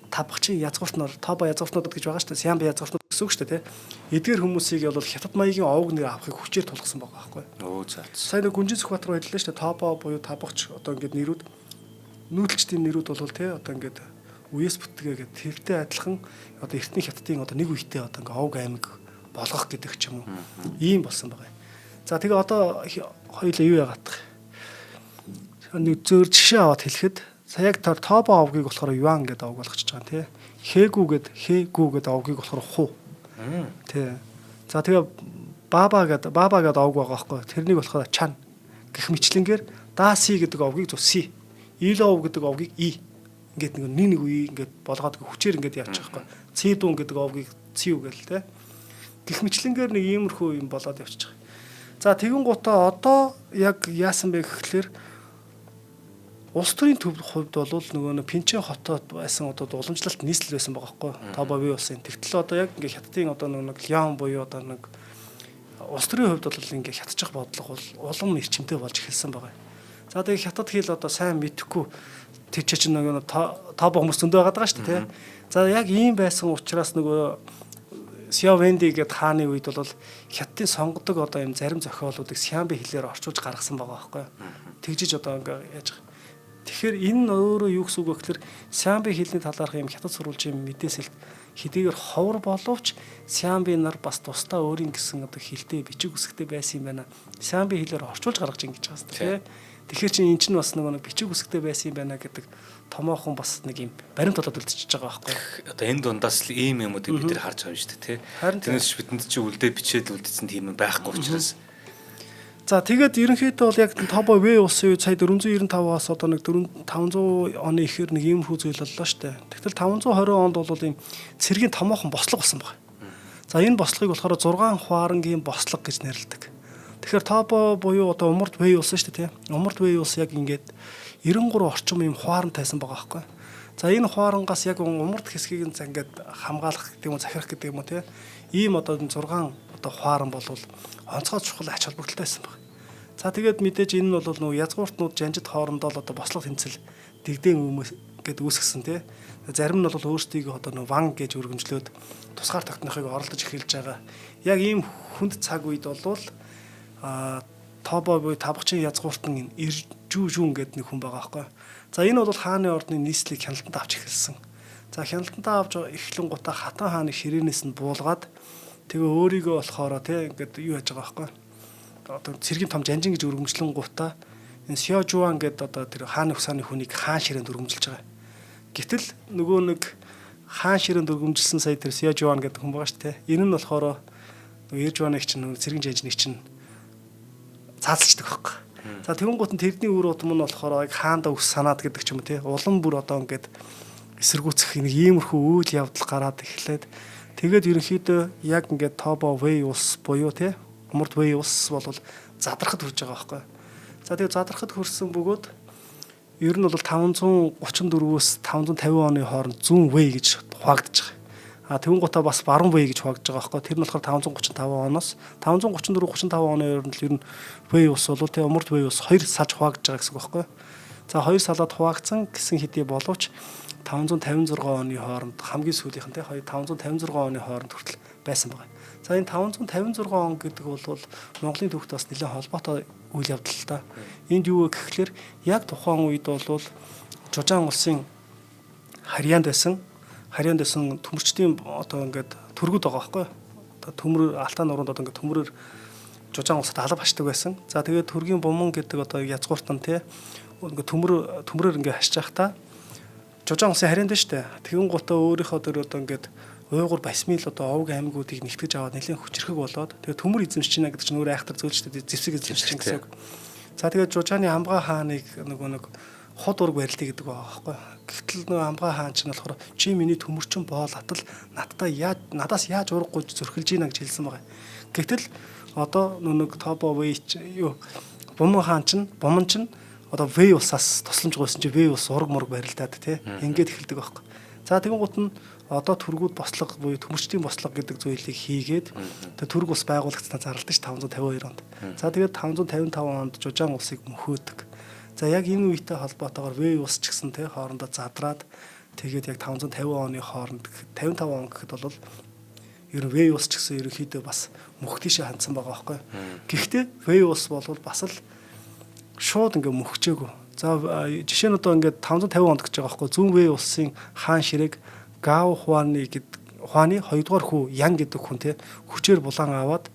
табгчийн язгууртнаар Тобо язгууртнууд гэж байгаа шүү дээ. Сиамби язгууртнууд гэсэн үг шүү дээ, тий. Эдгээр хүмүүсийг бол хятад маягийн овог нэр авахыг хүчээр тулгсан байгаа байхгүй. Өө за. Сайн нэг Гүнжин Сүхбаатар байлаа шүү дээ. Тобо буюу табгч одоо ингээд нэрүүд нүүдэлчдийн нэрүүд бол тий одоо ингээд үес бүтгээгээд тэртэй адилхан одоо эртний хятадын одоо нэг үедээ одоо ингээд овог аймаг болгох гэдэг ч юм уу. Ийм болсон байгаа. За тэгээ одоо хоёулаа юу яагаад нэг зөөр жишээ аваад хэлэхэд сая яг Тобо овгийг болохоор юан гэдэг овг болгочихж байгаа тий. Хэгүү гэдэг овгийг болохоор хуу. Тий. За тэгээ баба гэдэг овг байгаа байхгүй. Тэрнийг болохоор чан гэх мэтлэнгээр даси гэдэг овгийг зөв си. Илов гэдэг овгийг и. Ингээд нэг үе ингээд болгоод хүчээр ингээд явчих байхгүй. Цидүн гэдэг овгийг цив гээл тий. Гэх мэтлэнгээр нэг иймэрхүү юм болоод явчих. За тэгэн гутаа одоо яг яасан бэ гэхлээр улс төрийн хувьд бол нөгөө Пинчэн хотод байсан одоо уламжлалт нийслэл байсан байгаа байхгүй. Тобо Вэй улсын. Тэгтэл одоо яг ингээ хятадын одоо нэг Лян буюу одоо нэг улс төрийн хувьд бол ингээ хятадчих бодлого бол улам эрчимтэй болж эхэлсэн байгаа. За тэгээ хятад хэл одоо сайн мэдэхгүй тийч чинь нөгөө Тобо хүмүүс зөндөө байгаа шүү дээ, тий. За яг ийм байсан учраас нөгөө Сио Вэнди гэдэг хааны үед бол хятадын сонгодог одоо юм зарим зохиолуудыг Сиамби хэлээр орчуулж гаргасан байгаа байхгүй. Тэгжиж одоо ингээ яаж тэгэхээр энэ өөрөө юу гэсэн үг вэ гэхээр Сиамби хэлний талаарх юм хятад сурвалжийн мэдээсэлт хэдийгээр ховор боловч Сиамби нар бас тусдаа өөрийн гэсэн одоо хэлтэй бичиг үсгтэй байсан юм байна. Сиамби хэлээр орчуулж гаргаж ингэж байгаа юм тийм. Тэгэхээр чинь эн чинь бас нэг бичиг үсгтэй байсан юм байна гэдэг томоохон бас нэг юм баримт болоод үлдчихэж байгаа байхгүй. Одоо энэ дундаас л ийм юмуудыг бид нэр харж байгаа юм шүү дээ тий. Тэрнээс бидэнд чи үлдээд бичээд үлдсэн тийм юм байхгүй учраас. За тэгээд ерөнхийдөө бол яг Тобо Вэй улсын үед сая 495-аас одоо нэг 500 оны ихэр нэг иймэрхүү зүйл боллоо шүү дээ. Тэгтэл 520 онд бол ийм цэргийн томоохон бослого болсон байна. За энэ бослогыг болохоор 6 хуваарангийн бослого гэж нэрлэдэг. Тэгэхээр Тобо буюу одоо Умард Вэй улс шүү дээ, тийм. Умард Вэй улс яг ингээд 93 орчим ийм хувааран тайсан байгаа байхгүй. За энэ хуваарангаас яг умард хэсгийг нь ингээд хамгаалах гэдэг юм уу, захирах гэдэг юм уу, тийм. Ийм одоо 6 одоо хувааран бол онцгой чухал ач холбогдолтой байсан байна. За тэгээд мэдээж энэ нь бол нөгөө язгууртнууд жанжид хоорондоо л одоо бослого тэмцэл дэгдэн хүмүүс гэдэг үүсгэсэн тий. Зарим нь бол өөрсдийгөө одоо нөгөө ван гэж өргөмжлөөд тусгаар тогтнохыг оролдож эхэлж байгаа. Яг ийм хүнд цаг үед бол Тобо буюу табгчийн язгууртан Иржүүжүүн гэдэг нэг хүн байгаа байхгүй. За энэ бол хааны ордны нийслэлийг хяналтанд авч эхэлсэн. За хяналтанд авч эхлэн гутаа хатан хааны ширээнээс нь буулгаад тэгээ өөрийгөө болохоор тий ингээд юу яаж байгаа байхгүй. Одоо цэргийн том жанжин гэж өргөмжлөн гутаа энэ Сио Жуан гэдэг одоо тэр хааны ухсааны хүнийг хаан ширээнд өргөмжилж байгаа. Гэтэл нөгөө нэг хаан ширээнд өргөмжилсэн сая тэр Сио Жуан гэдэг хүн байгаа шүү дээ. Энэ нь болохоор нөгөө Иржүүаныг чинь цэргийн жанжиныг чинь цаацалждаг байхгүй. За тэгүн гут нь тэрний үр удам нь болохоор яг хаанда ус санаад гэдэг ч юм уу тий. Улам бүр одоо ингээд эсэргүүцэх нэг иймэрхүү үйл явдал гараад эхлээд тэгээд ерөнхийдөө яг ингээд Тобо Вэй улс буюу тий Умард Вэй улс бол задрахад хүрж байгаа байхгүй. За тэгээ задрахад хүрсэн бөгөөд ер нь бол 534-өөс 550 оны хооронд зүүн вэй гэж хуваагдаж байгаа. Тэгүн гутаа бас баруун вэй гэж хуваагдаж байгаа байхгүй. Тэр нь болохоор 535 оноос 534-35 оны хооронд ер нь вэй ус бол тэг умард вэй ус 2 салж хуваагдаж байгаа гэсэн үг байхгүй. За 2 салаад хуваагдсан гэсэн хэдий боловч 556 оны хооронд хамгийн сүүлийнх нь те 556 оны хооронд хүртэл байсан байгаа. За энэ 556 он гэдэг бол Монголын төвхт бас нэлээд холбоотой үйл явдал л да. Энд юу вэ гэхлээр яг тухайн үед бол Жужаан улсын харьяанд байсан төмөрчдийн одоо ингээд төргүүд байгаа байхгүй. Одоо төмөр Алтан нуруунд одоо ингээд төмөрөөр Жужаан улсад алав хашдаг байсан. За тэгээд төргийн буман гэдэг одоо язгууртан те ингээд төмрөөр ингээд хашиж байхдаа Жужаан улсын харьяанд шүү дээ. Тэгүн гутаа өөрийнхөө дөр одоо ингээд Уйгур Басмил одоо овг аймагуудыг нэгтгэж аваад нэлээд хүчрхэг болоод тэгээд төмөр эзэмшиж байна гэдэг чинь өөр айхтар зөвлөлтөд зэвсэг эзэмшиж гэсэн үг. За тэгээд Жужааны Амгаа хааныг нэг хот ураг барилтыг гэдэг байгаа байхгүй. Гэтэл нөгөө Амгаа хаан ч нь болохоор чи миний төмөрчин боол атал надаас яаж ураггүй зөрхилж ийна гэж хэлсэн байгаа. Гэтэл одоо нэг Тобо Вэй юу Буман ч одоо Вэй улсаас тусламж гуйсан чи Вэй улс ураг мураг барилдаад тий ингээд эхэлдэг байхгүй. За тэгэн гут нь одоо төргүүд бослого буюу төмөрчдийн бослого гэдэг зүйлийг хийгээд тэгээ төрг ус байгуулагдсанаа зарлалтай ш 552 онд. За тэгээд 555 онд Жужаан улсыг мөхөөдөг. За яг энэ үетэй холбоотойгоор Вэй ус ч гэсэн те хоорондоо задраад тэгээд яг 550 оны хооронд 55 он гэхэд бол ер нь Вэй ус ч гэсэн ерөнхийдөө бас мөхтийшээ хандсан байгаа байхгүй. Гэхдээ Вэй ус бол бас л шууд ингээ мөхчээгөө. За жишээ нь одоо ингээд 550 онд гэж байгаа байхгүй. Зүүн Вэй улсын хаан ширээг Гао Хуаны 2-р хүү Ян гэдэг хүн те хүчээр булан аваад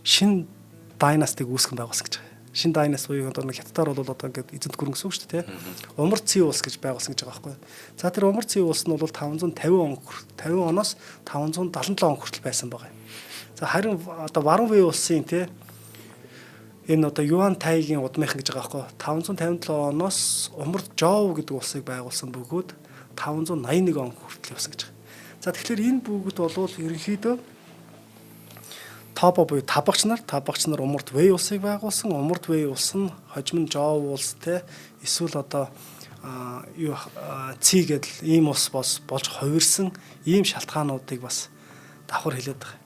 шин дайнастыг үүсгэн байгуулсан гэж байгаа. Шин дайнаст буюу одоо нэг хятадаар бол одоо ингээд эзэнт гүрэн гэсэн үг шүү дээ те. Умар Ци улс гэж байгуулсан гэж байгаа байхгүй. За тэр Умар Ци улс нь бол 550 оноос 577 он хүртэл байсан байгаа. За харин одоо баруун Вэй улсын те энэ одоо Юан Тайгийн удмынхан гэж байгаа байхгүй. 557 оноос Умар Жоо гэдэг улсыг байгуулсан бөгөөд 581 он хүртэл явсан гэж байгаа. За тэгэхээр энэ бүгд бол ерөнхийдөө Тобо буюу табагч нар Умард Вэй улсыг байгуулсан. Умард Вэй улс нь хожим нь Жоо улс те эсвэл одоо Ци гэдэл ийм улс болж хувирсан ийм шалтгаануудыг бас давхар хэлээд байгаа.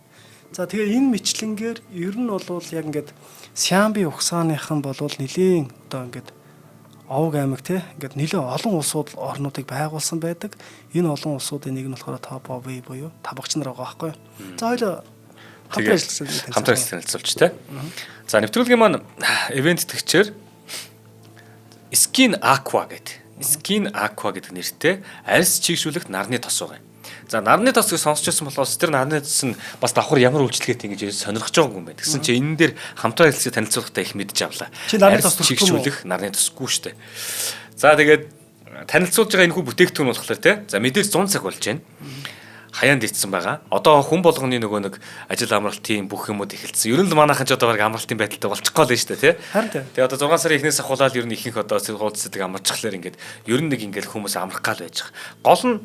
За тэгээ энэ мэтлэнгээр ер нь бол яг ингээд Сиамби ухсааныхан бол нэлийн одоо ингээд овг аймаг те ингээд нэлээд олон улсууд орнуудыг байгуулсан байдаг. Энэ олон улсуудын нэг нь болохоор Тобо Вэй буюу табагч нар байгаа байхгүй. За хоёул хамтран танилцуулж те. За нэвтрүүлгийн маань ивент тгчээр Skin Aqua гэдэг нэртэй арьс чигшүүлэх нарны тос байгаа юм. За нарны тос гэж сонсч байсан болохоос тэр нарны тос нь бас давхар ямар үйлчлэгээтэй ингэж сонирхож байгаа юм байна. Тэгсэн чинь энэ дээр хамтран хэлцээ танилцуулгатай их мэдж авлаа. Нарны тос чигшүүлэх нарны тосгүй шүү дээ. За тэгээд танилцуулж байгаа энэ хүү бүтээгдэхүүн болохоор те. За мэдээж 100 цаг болж байна. Хаяанд ицсэн байгаа. Одоо хүн болгоны нөгөө нэг ажил амралтын бүх юмуд эхэлсэн. Ер нь л манайхан ч одоо баг амралтын байдалтай болчих гол нь шүү дээ, тий. Тэгээ одоо 6 сарын эхнээс ахуулаад ер нь ихэнх одоо хуудасдаг амарчглаар ингээд ер нь нэг ингээд хүмүүс амрах гал байж байгаа. Гол нь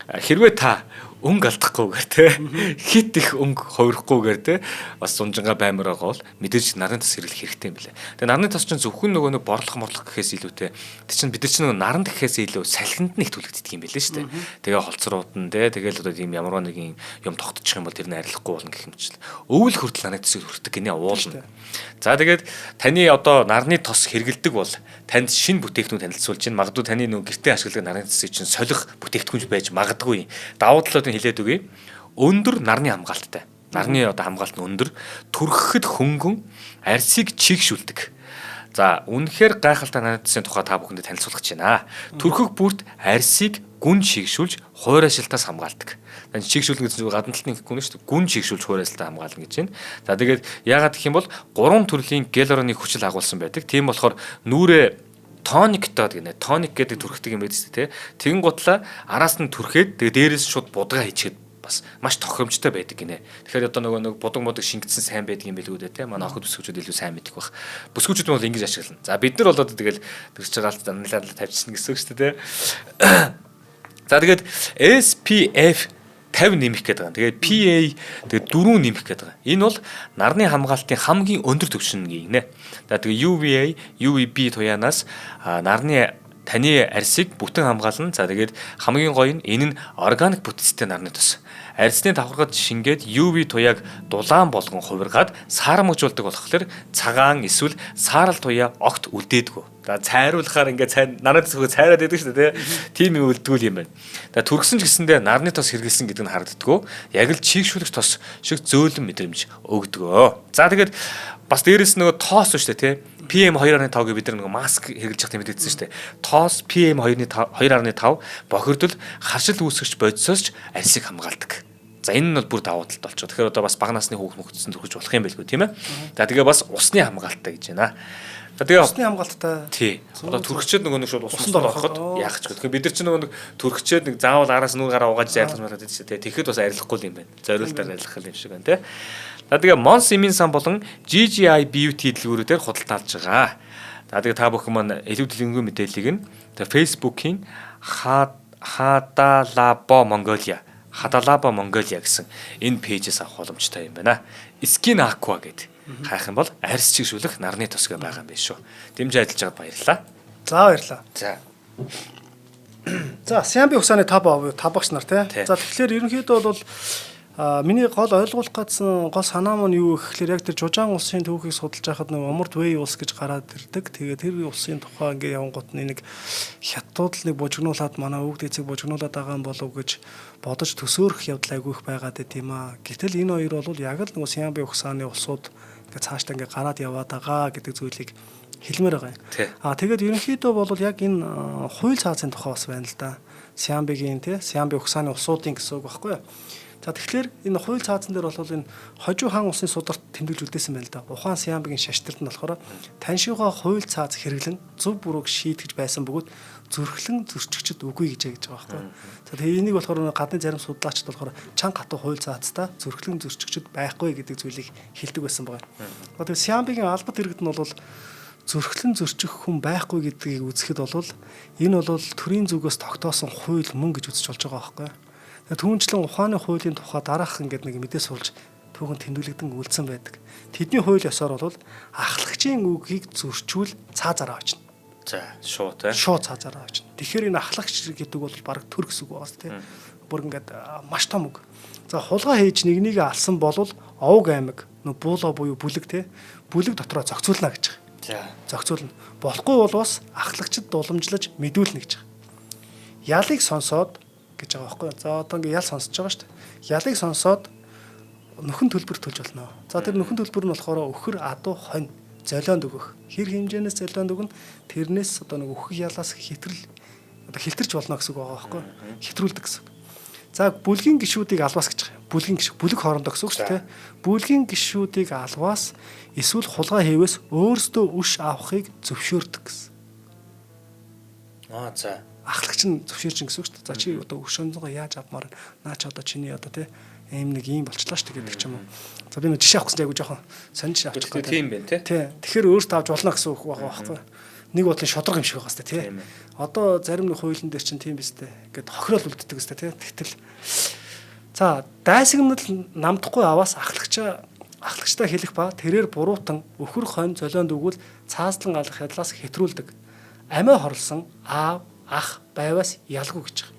хэрвээ та өнгө алдахгүйгээр те хит их өнгө хувирахгүйгээр те бас сунжингаа баймар байгаа бол мэдээж нарны тос хэрэглэх хэрэгтэй юм билээ. Тэгээ нарны тос чинь зөвхөн нөгөө нэг борлох гэхээс илүүтэй тэр чинь бид нар чинь нөгөө наранд гэхээс илүү салхинд нэг төлөгддөг юм билээ шүү дээ. Тэгээ холцрууд нь те тэгэл одоо ийм ямар нэгэн юм тогтчих юм бол тэр нь арилахгүй болно гэх юм чил. Өвөл хүртэл нарны тосыг хүртдэг гинэ уулна. За тэгээд таны одоо нарны тос хэрэгэлдэг бол танд шинэ бүтээгдэхүүн танилцуулж байна. Магадгүй таны нөгөө гэртээ ашигладаг нарны тосыг чинь солих бүтээгдэхүүн байж магадгүй. Давуу талууд хэлээд үгүй. Өндөр нарны хамгаалттай. Нарны одоо хамгаалт нь өндөр, түрхэхэд хөнгөн арьсыг чигшүүлдэг. За, үнэхээр гайхалтай нарны тосын тухай та бүхэндээ танилцуулах гэж байна. Түрхэх бүрт арьсыг гүн чигшүүлж, хойр ашилтаас хамгаалдаг. Тань чигшүүлнэ гэсэн чинь гадна талын гэхгүй нэ шүү дээ. Гүн чигшүүлж хойр ашилтаа хамгаална гэж байна. За, тэгээд яагаад гэх юм бол 3 төрлийн гиалуроны хүчил агуулсан байдаг. Тийм болохоор нүрээ тониктод гэнэ. Тоник гэдэг түрхдэг юм байдаг тий. Тэгэн гутлаа араас нь түрхээд тэгээ дээрээс шууд будгаа хийчихэд бас маш тохиромжтой байдаг гинэ. Тэгэхээр одоо нөгөө будаг шингэсэн сайн байдаг юм билүү дээ тий. Манай охид бүсгүүчүүд илүү сайн мэддэг баг. Бүсгүүчүүд бол ингэж ашиглана. За бид нар болоод тэгэл тэгж чагаалт занлаад тавьчихна гэсэн үг шүү дээ тий. За тэгээд SPF 50 нэмэх гэдэг. Тэгээд PA тэгээд 4 нэмэх гэдэг. Энэ бол нарны хамгаалтын хамгийн өндөр түвшин гинэ. За тэгээд UVA, UVB туяанаас нарны таны арьсыг бүтэн хамгаална. За тэгээд хамгийн гоё нь энэ нь органик бүтцтэй нарны тус. Арьсны давхаргад шингээд UV туяаг дулаан болгон хувиргаад саарамжуулдаг болохоор цагаан эсвэл саарал туяа огт үлдээдэггүй. За цайруулахаар ингээд нарны тосгоо цайраад байдаг шүү дээ, тийм юм үлдгүүл юм байна. За түргсэн ч гэсэндээ нарны тос хэрэгэлсэн гэдэг нь харагддаггүй. Яг л чийгшүүлэгч тос шиг зөөлөн мэдрэмж өгдөгөө. За тэгээд бас дээрэс нөгөө тоос шүү дээ, PM 2.5-г бид нар нөгөө маск хэрэглэж явах юм хэлсэн шүү дээ. Тоос PM 2.5 бохирдол харшил үүсгэж бодисоос ч арьсыг хамгаалдаг. За энэ нь бол бүр давуу талт болчихо. Тэгэхээр одоо бас бага насны хүүхдсэн төрөж болох юм байлгүй тийм ээ. За тэгээ бас усны хамгаалалттай гэж байна. За тэгээ усны хамгаалалттай. Тий. Одоо түрхчээд нөгөө нэг шууд усанд ороход яах ч гэх. Тэгэхээр бид нар ч нөгөө нэг түрхчээд нэг заавал араас нүг гараа угааж зайлах юм байна тийм ээ. Тэгэхэд бас арилахгүй юм байна. Зориултаар арилах юм шиг байна тийм. За тэгээ Mons Эмийн сан болон GGI Beauty дэлгүүрүүдээр худалдаалж байгаа. За тэгээ та бүхэн маань илүү дэлгэнгүй мэдээллийг нь Facebook-ийн Hadalabo Mongolia гэсэн энэ пэйжээс авах боломжтой юм байна. Skin Aqua гэдэг хайх юм бол арьс чигшүүлэх нарны тос гэх байгаа юм байна шүү. Дэмжиж ажиллаж байгаад баярлалаа. За баярлалаа. За Сямби ухсааны табагч нар тий. За тэгэхээр ерөнхийдөө бол миний гол ойлгуулах гэсэн гол санаа маань юу гэхээр яг тэр Жужаан улсын түүхийг судалж байхад нэг Умард Вэй улс гэж гараад ирдэг. Тэгээд тэр улсын тухай ингээ явангууд нэг хятадууд л нэг бужигнуулаад манай өвөг дэцэг бужигнуулаад байгаа юм болов гэж бодож төсөөрөх явдал айгүйх байгаад байт юм аа. Гэтэл энэ хоёр бол яг л нэг Сямби ухсааны улсууд ингээ цаашдаа ингээ гараад яваад байгаа гэдэг зүйлийг хэлмээр байгаа юм. Тэгээд ерөнхийдөө бол яг энэ хууль цаазын тухай бас байна л да. Сямбигийн Сямби ухсааны улсуудын гэсэн үг байхгүй юу? За тэгэхээр энэ хууль цаазан дээр бол энэ хожуу хаан улсын сударт тэмдэглэж үлдээсэн байна л да. Ухаан Сямбигийн шаштралд нь болохоор таншууга хууль цааз хэрэглэн зөв бурууг шийтгэж байсан бөгөөд зөрхлөн зөрчигчд үгүй гэж байгаа байхгүй. За тэгээ энийг болохоор гадны зарим судлаачид болохоор чанга хатуу хууль цаазтай зөрхлөн зөрчигчд байхгүй гэдэг зүйлийг хэлдэг байсан байгаа. Тэгээ Сямбигийн албат иргэд нь бол зөрхлөн зөрчих хүн байхгүй гэдгийг үзэхэд бол энэ бол төрийн зүгээс тогтоосон хууль мөн гэж үзэж болж байгаа байхгүй. Түүнчлэн ухааны хуулийн тухай дараах ингээд нэг мэдээ суулж түүхэн тэмдэглэгдэн үлдсэн байдаг. Тэдний хууль ёсоор бол ахлагчийн үгийг зөрчүүл цаазаараа очно. За шууд цаазаараа очно. Тэгэхээр энэ ахлагч гэдэг бол баг төр гэсэн үг байгаас тийм. Бүр ингээд маш том үг. За хулгай хийж нэгнийг алсан бол овг аймаг буулаа буюу бүлэг тийм. Бүлэг дотроо зохицуулна гэж байгаа. Зохицуулна. Болохгүй бол бас ахлагчд дуламжлаж мэдүүлнэ гэж байгаа. Ялыг сонсоод гэж байгаа байхгүй. За одоо ингээ ял сонсож байгаа шүү дээ. Ялыг сонсоод нөхөн төлбөр төлж болно. За тэр нөхөн төлбөр нь болохоор өхөр адуу хонь золионд өгөх. Хэр хэмжээнээс золионд өгнө тэрнээс одоо нэг өхөх ялаас хилтэрч болно гэсэн үг байгаа байхгүй. Хитрүүлдэг гэсэн. За бүлгийн гишүүдийг албаас гэж байгаа. Бүлэг хоорондоо гэсэн үг шүү дээ. Бүлгийн гишүүдийг албаас эсвэл хулгай хийвээс өөрсдөө үш авахыг зөвшөөрдөг гэсэн. За ахлагч нь зөвшөөрч гэсэн үг шүү дээ. За чи одоо өшөөнцгөө яаж авмаар наач одоо чиний одоо ийм нэг юм болчлаа шүү дээ гэдэг ч юм уу. За би нэг жишээ авах гэсэн яг жоохон сонирч авчих гэдэг. Тийм байна тий. Тэгэхээр өөртөө авч болно гэсэн үг байгаа байхгүй. Нэг бодлын шодрог юм шиг байгаа сте тий. Одоо зарим нэг хуулийн дээр чинь тийм биз дээ. Ингээд хохирол үлддэг сте тий. Тэгтэл за дайсагнал намдахгүй аваас ахлагчтай хэлэх ба тэрээр буруутан өхөр хонь золионд өгвөл цаазлан алах ядлаас хэтрүүлдэг. Амиа хорлсон аав ах байваас ялгүй гэж байгаа.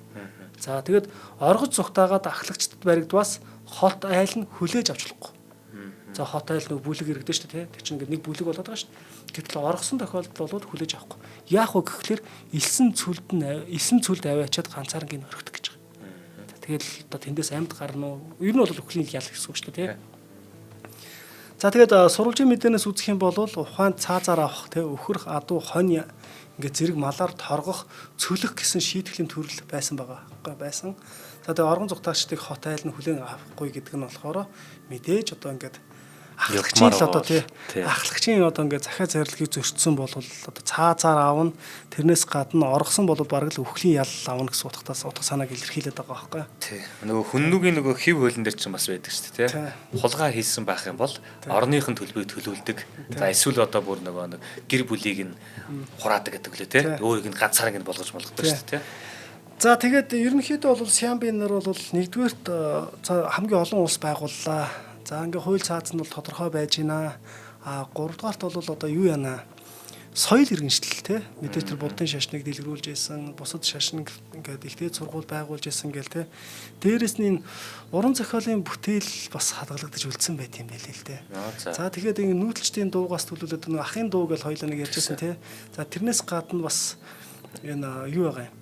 За тэгээд оргож зүгтаагаад ахлагчдад баригдваас хот айл нь хүлээж авчлахгүй. За хот айл нэг бүлэг иргэдэж шүү дээ тий. Тэг чинь ингээд нэг бүлэг болоод байгаа шүү дээ. Гэтэл оргосон тохиолдолд бол хүлээж авахгүй. Яах вэ гэхлээр элсэн цүлд аваачаад ганцаараа гин орхидог гэж байгаа. Тэгэл одоо тэндээс амьд гарна уу? Ер нь бол өхлийн ял гэсэн үг шүү дээ тий. За тэгээд сурвалжийн мэдээнээс үзэх юм бол ухаан цаазаар авах тий өхөр адуу хонь ингээд зэрэг малаар торгох цөлөх гэсэн шийтгэлийн төрөл байсан байгаа байсан. За тэгээ оргон зүгтаагчдыг хот айл нь хүлээн авахгүй гэдэг нь болохоор мэдээж одоо ингээд ахлагчийн л одоо тий ахлагчийн одоо ингээд захиа зарилгыг зөрчсөн бол одоо цаазаар аавна тэрнээс гадна оргосон бол бараг л өхлийн ял аавна гэсэн утга санааг илэрхийлээд байгаа байхгүй. Тий. Нөгөө хүннүгийн нөгөө хив хуулийн дээр ч бас байдаг шүү дээ тий. Хулгай хийсэн байх юм бол орныхын төлбөрийг төлүүлдэг. За эсвэл одоо бүр нөгөө гэр бүлийг нь хураадаг гэдэг лээ тий. Өөрийг нь ганцаараа ингэ болгож болгодог шүү дээ тий. За тэгээд ерөнхийдөө бол Сиамби нар бол нэгдүгээрт хамгийн олон улс байгууллаа. За ингээ хууль цааз нь бол тодорхой байж байна. Гуравдугаарт бол одоо юу яана? Соёл иргэншил те мэдээж тэр буддын шашныг дэлгэрүүлж исэн, бусад шашин ингээд ихтэй сургууль байгуулж исэн гэл те. Дээрэс нь уран зохиолын бүтээл бас хадгалагдаж үлдсэн байт юм байлээ л те. За тэгэхээр энэ нүүдэлчдийн дуугаас төлөвлөд нэг ахын дуу гэж хоёлаа нэг ярьжсэн те. За тэрнээс гадна бас энэ юу байгаа юм?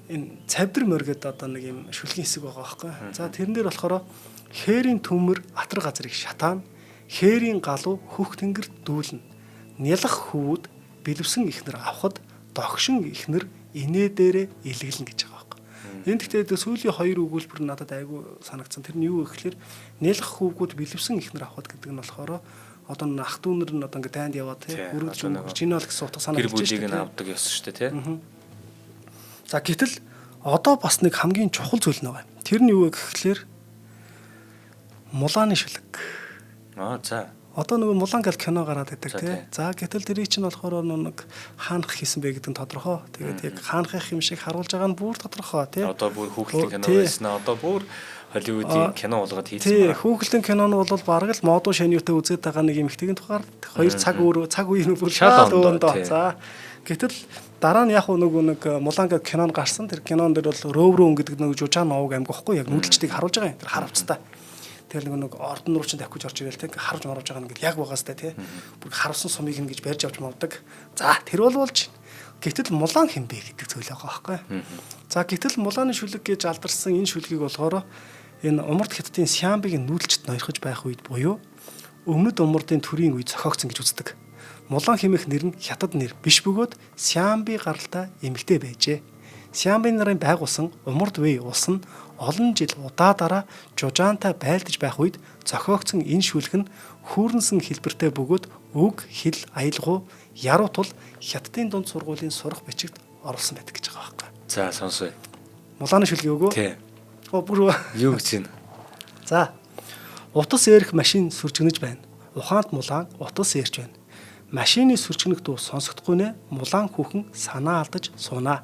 Энэ цавдар морь гэдэг одоо нэг юм шүлгийн хэсэг байгаа байхгүй. За тэрэн дээр болохоор хээрийн төмөр атар газрыг шатаана, хээрийн галуу хөх тэнгэрт дүүлнэ. Нялх хүүд бэлэвсэн ихнэр авахд догшин ихнэр инээ дээрээ илгэлнэ гэж байгаа байхгүй. Энэ гэхдээ сүүлийн хоёр өгүүлбэр надад айгүй санагдсан. Тэр нь юу гэхээр нялх хүүгүүд бэлэвсэн ихнэр авахд гэдэг нь болохоор одоо ах дүүнэр нь одоо ингээд танд яваад тий өргөж өнгөрч ийн ол гэсэн утга санагдаж байна. Гэр бүлийг нь авдаг ёс шүү дээ тий. За гэтэл одоо бас нэг хамгийн чухал зүйл нэг байна. Тэр нь юу вэ гэхээр Мулааны шүлэг. За. Одоо нөгөө Мулан гал кино гараад байдаг тий. За гэтэл тэрийг чинь болохоор нэг хаанах хийсэн бэ гэдэг нь тодорхой. Тэгээд яг хаанахын юм шиг харуулж байгаа нь бүр тодорхой тий. Одоо бүр хүүхэлдэйн кино байснаа одоо бүр Холливуудын кино болгоод хийсэн байна. Тий, хүүхэлдэйн кино нь бол бараг л модон шаниутай үзээд байгаа нэг эмэгтэйгийн тухаар 2 цаг үеийн бүр шал өөндөө. За гэтэл дараа нь яг нөгөө нэг Мулан гал кинонд гарсан. Тэр кинон дээр бол Рөөврөн гэдэг нэг жужаан овог амьг واخгүй яг нүүдэлчдийг харуулж байгаа юм. Тэр харавцтай. Тэгэл нэг ордон руу чинь давхиж орж ирэл тэг харж марж байгаа нэг яг багаастай тий. Бүр харавсан сумыг ингэж барьж авч мавдаг. За тэр бол болж гэтэл Мулан хэмбэ гэдэг зүйл байгаа байхгүй. За гэтэл Мулааны шүлэг гэж алдарсан энэ шүлгийг болохоор энэ умард хятадын Сиамбиг нүүдэлчд ноёрхож байх үед буюу өмнөд умардын төрийн үед зохиогдсон гэж үздэг. Мулан хэмээх нэр нь хятад нэр биш бөгөөд Сиамби гаралтай эмэгтэй байжээ. Сиамби нарын байгуулсан умард Вэй улс нь олон жил удаадараа жужаантай байлдаж байх үед зохиогдсон энэ шүлэг нь хүүрнсэн хэлбэртэй бөгөөд үг, хэл, аялгау, яруу тул хятадын дунд сургуулийн сурах бичигт оруулсан байдаг гэж байгаа байхгүй. За сонсоё. Мулааны шүлгийг өгөө. Тий. Бүр юу гэж байна? За. Утас эрх машин сүрчгэнэж байна. Ухаанд Мулан утас эрж байна. Машины сүрчгэнэх дуу сонсогдохгүй нэ Мулан хүүхэн санаа алдаж сунаа.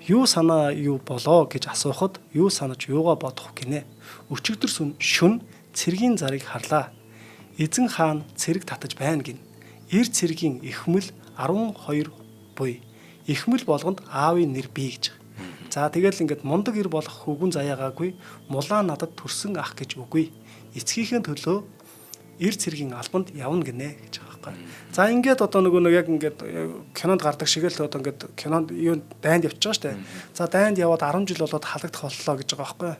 Юу санаа юу болоо гэж асуухад юу санаж юугаа бодох гинэ. Өчигдөр шүн цэргийн зарыг харлаа. Эзэн хаан цэрэг татаж байна гин. Эр цэргийн эхмэл 12 буй. Эхмэл болгонд аавын нэр бий гэж. За тэгэл ингээд мундаг ир болох хөвгүн заяагаагүй Мулан надад төрсөн ах гэж үгүй. Эцгийнхээ төлөө эр цэргийн албанд явна гинэ гэж байгаа байхгүй. За ингээд одоо нөгөө яг ингээд кинонд гардаг шиг л одоо ингээд кинонд юу дайнд явчихж байгаа шүү дээ. За дайнд яваад 10 жил болоод халагдах боллоо гэж байгаа байхгүй.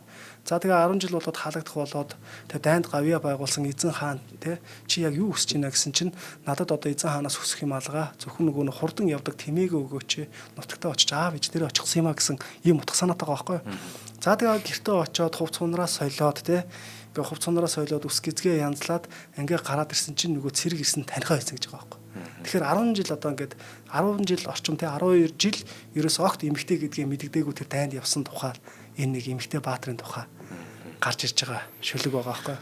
За тэгээ 10 жил болоод халагдах болоод тэгээ дайнд гавья байгуулсан эзэн хаан тий чи яг юу хүсэж байна гэсэн чинь надад одоо эзэн хаанаас хүсэх юм алгаа зөвхөн нөгөө хурдан явдаг тэмээгээ өгөөч нутагтаа очиж аав ээж дээрээ очихсан юм а гэсэн ийм утга санаатай байгаа байхгүй. За тэгээ гэртээ очиод хувц хунараас солиод тий ингээ хувц хунараас солиод ус гизгээ янзлаад ингээ гараад ирсэн чинь нөгөө цэрэг ирсэн танихаа байсан гэж байгаа байхгүй. Тэгэхээр 10 жил одоо ингээд 10 жил орчим тий 12 жил ерөөс огт эмэгтэй гэдгийг мэддэггүй тэр дайнд явсан тухай энэ нэг эмэгтэй баатрын тухай гарч ирж байгаа шүлэг байгаа байхгүй.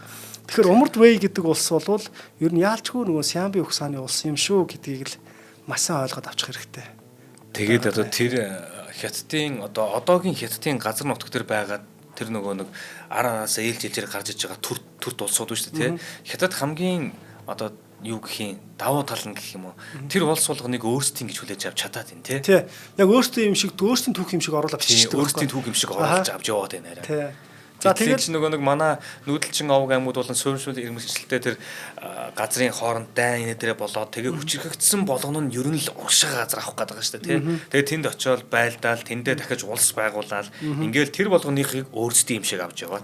Тэгэхээр умард Вэй гэдэг улс бол ер нь яалчгүй нөгөө Сиамби ухсааны улс юм шүү гэдгийг л маш сайн ойлгоод авчих хэрэгтэй. Тэгээд одоо тэр хятадын одоо одоогийн хятадын газар нутаг төр байгаа тэр нөгөө нэг араас ээлж ээлжээр гарч иж байгаа төрт улсууд шүү дээ тий. Хятад хамгийн одоо юу гэх юм давуу тал нь гэх юм уу. Тэр улс болгоныг өөрсдийн гэж хүлээж авч чадаад байна тий. Тий. Яг өөрсдийн юм шиг өөрсдийн түүх юм шиг оруулаад биччихдэг. Өөрсдийн түүх юм шиг оруулж авч яваад байна арай. Тий. За тэгээд нөгөө нэг манай нүүдэлчин овог аймагуд болон суурьшмал ирмэгчлэлтэй тэр газрын хооронд дайн инэ дээрээ болоод тэгээ хүчрхэгдсэн болгоно нь ер нь л урагшаа газар авах гэдэг байгаа шүү дээ тий. Тэгээд тэнд очиод байлдаал тэндээ дахиж улс байгуулаад ингээл тэр болгоныхыг өөрсдийн юм шиг авч яваад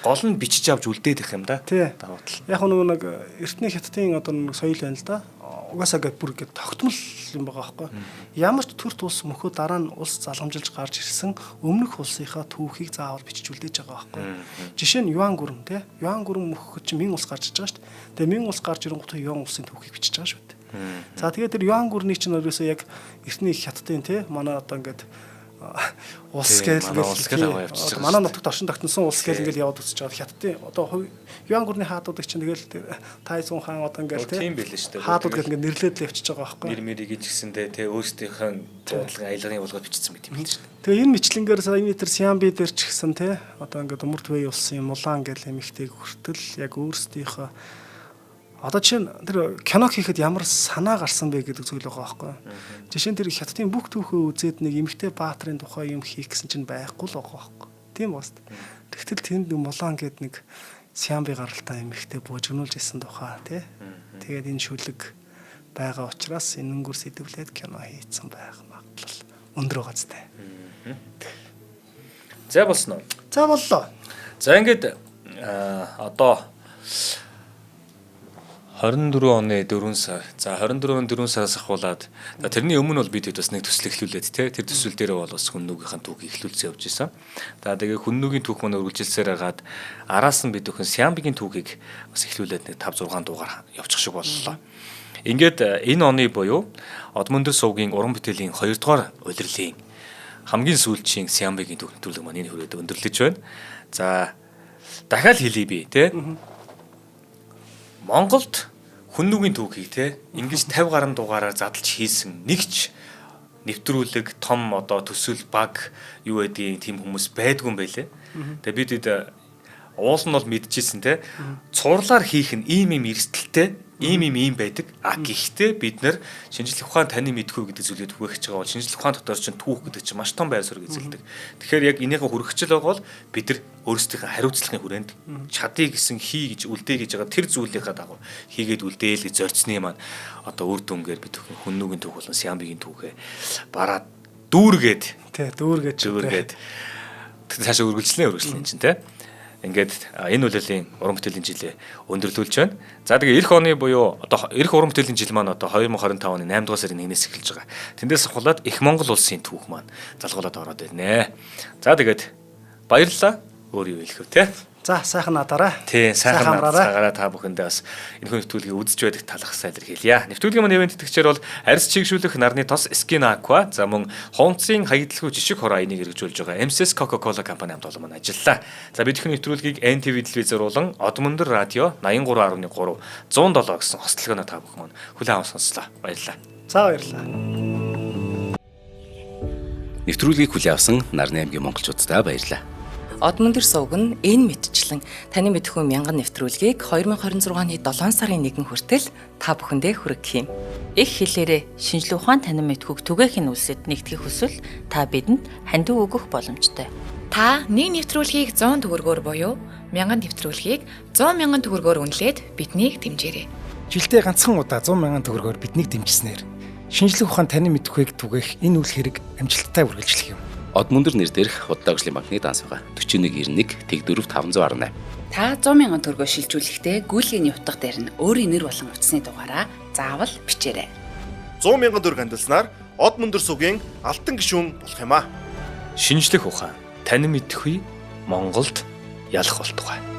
гол нь бичиж авч үлдээд их юм да. Давуу тал. Яг нөгөө нэг эртний хятадын одоо нэг соёл байна л да. Угаасаа гэт бүр ингэ тогтмол юм байгаа байхгүй. Ямар ч төрт улс мөхөө дараа нь улс залгамжилж гарч ирсэн өмнөх улсынхаа түүхийг заавал бичиж үлдээж байгаа байхгүй. Жишээ нь Юан гүрэн тий. Юан гүрэн мөхөд чинь Мин улс гарч иж байгаа шүү дээ. Тэгээ Мин улс гарч ирэнгүүт Юан улсын түүхийг бичиж байгаа шүү дээ. За тэгээд тэр Юан гүрний чинь өөрөөсөө яг эртний хятадын тий манай одоо ингэ улс гээл манай нутагт оршин тогтносон улс гээл ингээл яваад үсэж байгаа. Хятадын одоо Юан гүрний хаадуудыг чинь тэгэл Тайзун хаан одоо ингээл тийм байлээ шүү дээ. хаадууд гэл ингээд нэрлээд л явчихж байгаа байхгүй. Мэрийг ч гэсэндээ те өөрсдийнхөө дуудлагын аялгын болгоод бичсэн мэт юм л шүү дээ. Тэгээ энэ мэтлэнгээр сая метр Сиамби дээр ч гэсэн те одоо ингээд Умард Вэй улсын Мулан гэл эмэгтэйг хүртэл яг өөрсдийнхөө одоо чинь тэр кино хийхэд ямар санаа гарсан бэ гэдэг зүйл байгаа байхгүй. Жишээ нь тэр хятадын бүх түүхөө үзээд нэг эмэгтэй баатрын тухай юм хийх гэсэн чинь байхгүй л байгаа байхгүй. Тийм баст. Тэгтэл тэнд нэг Мулан гээд нэг Сиамби гаралтай эмэгтэй буужгнуулж исэн тухай тий. Тэгээд энэ шүлэг байгаа учраас энэнгүүр сэдвлээд кино хийцэн байх магадлал өндөр байгаа зү. За болсон уу? За боллоо. За ингээд одоо 24 оны 4 сар. За 24 оны 4 сараас ахуулаад тэрний өмнө бол бид бас нэг төсөл эхлүүлээд тий. Тэр төсөл дээр бол бас хүннүүгийнхэн түүхийг эхлүүлсэн явж байсан. За тэгээ хүннүүгийн түүх маань үргэлжилсээр хагаад араас нь бид өхөн Сиамбигийн түүхийг бас эхлүүлээд нэг 5 6 дугаар явуучих шиг боллоо. Ингээд энэ оны буюу Одмондөр сувгийн уран бүтээлийн 2 дугаар улирлын хамгийн сүүлчийн Сиамбигийн түүх нэвтрүүлэг маань энэ хүрээд өндөрлөж байна. За дахиад хэлье би тий. Монголд хүннүүгийн түүхийг те ингэж 50 гаруй дугаараар задлж хийсэн нэгч нэвтрүүлэг том одоо төсөл баг юу гэдгийг тийм хүмүүс байдгүй юм байлээ. Тэгээ бид уул нь бол мэдчихсэн те цуурлаар хийх нь ийм эрсдэлтэй ийм байдаг. А гэхдээ бид нэр шинжлэх ухаан таны мэдхүү гэдэг зүйлийг түгээх гэж байгаа бол шинжлэх ухаан дотор чинь түүх гэдэг чинь маш том байр суурь эзэлдэг. Тэгэхээр яг энийхээ хүрэгчл байгаа бол бид нар өөрсдийнхөө хариуцлагын хүрээнд чадъя гэсэн хий гэж үлдээ гэж байгаа тэр зүйлийнхаа дагуу хийгээд үлдээл гэж зорьцны маань одоо үр дүнгээр бид хүннүүгийн түүх болон Сиамбигийн түүхээ бараад дүүргээд цаашаа үргэлжлэн чинь те ингээд энэ үлрэлийн уран бүтээлийн жилээ өндөрлүүлж байна. За тэгээ эх оны буюу одоо эх уран бүтээлийн жил маань одоо 2025 оны 8 дугаар сарын 1-ээс эхэлж байгаа. Тэндээс ахуулаад их Монгол улсын түүх маань залгуулаад ороод байна. За тэгээд баярлалаа. Өөр юу хэлэх вэ те? За сайхан надаараа. Тий, сайхан надаараа та бүхэндээ бас энэ хүн нэвтрүүлгийг үзэж байдаг талхсаа илэрхийлье. Нэвтрүүлгийн маань ивент тэтгэгчээр бол арьс чигшүүлэх нарны тос Skin Aqua, за мөн хунцын хаягдлагүй жишг хор аяныг хэрэгжүүлж байгаа MSS Coca-Cola компани хамт олон маань ажиллаа. За бид их нэвтрүүлгийг NTV телевизээр болон Одмондөр радио 83.3 107 гэсэн хослолгоно та бүхэн маань хүлээн аван сонслоо. Баярлалаа. За баярлалаа. Нэвтрүүлгийг хүлээн авсан Нарны аймгийн монголчуудаа баярлалаа. Одмондөр сувг нь энэ мэдчлэн таны мэдхүү мянган нэвтрүүлгийг 2026 оны 7 сарын 1 хүртэл та бүхэндээ хүргэх юм. Их хэлээрээ шинжлэх ухаан танин мэдхүүг түгээх нь үлсэд нэгтгэх хүсвэл та бидэнд хандив өгөх боломжтой. Та нэг нэвтрүүлгийг 100 төгрөгөөр буюу мянган нэвтрүүлгийг 100 мянган төгрөгөөр үнэлээд биднийг дэмжээрэй. Жилдээ ганцхан удаа 100 мянган төгрөгөөр биднийг дэмжснээр шинжлэх ухаан танин мэдхүйг түгээх энэ үйл хэрэг амжилттай үргэлжлэх юм. Одмондөр нэр дээрх Худалдаажлын банкны данс байгаа 4191 Тэг 4518. Та 100 мянган төгрөгөөр шилжүүлэхдээ гүйлгээний утга дээр нь өөрийн нэр болон утасны дугаараа заавал бичээрэй. 100 мянган төгрөг хандалснаар Одмондөр сувгийн алтан гишүүн болох юм а. Шинжлэх ухаан танин мэдхгүй Монголд ялах болтугай.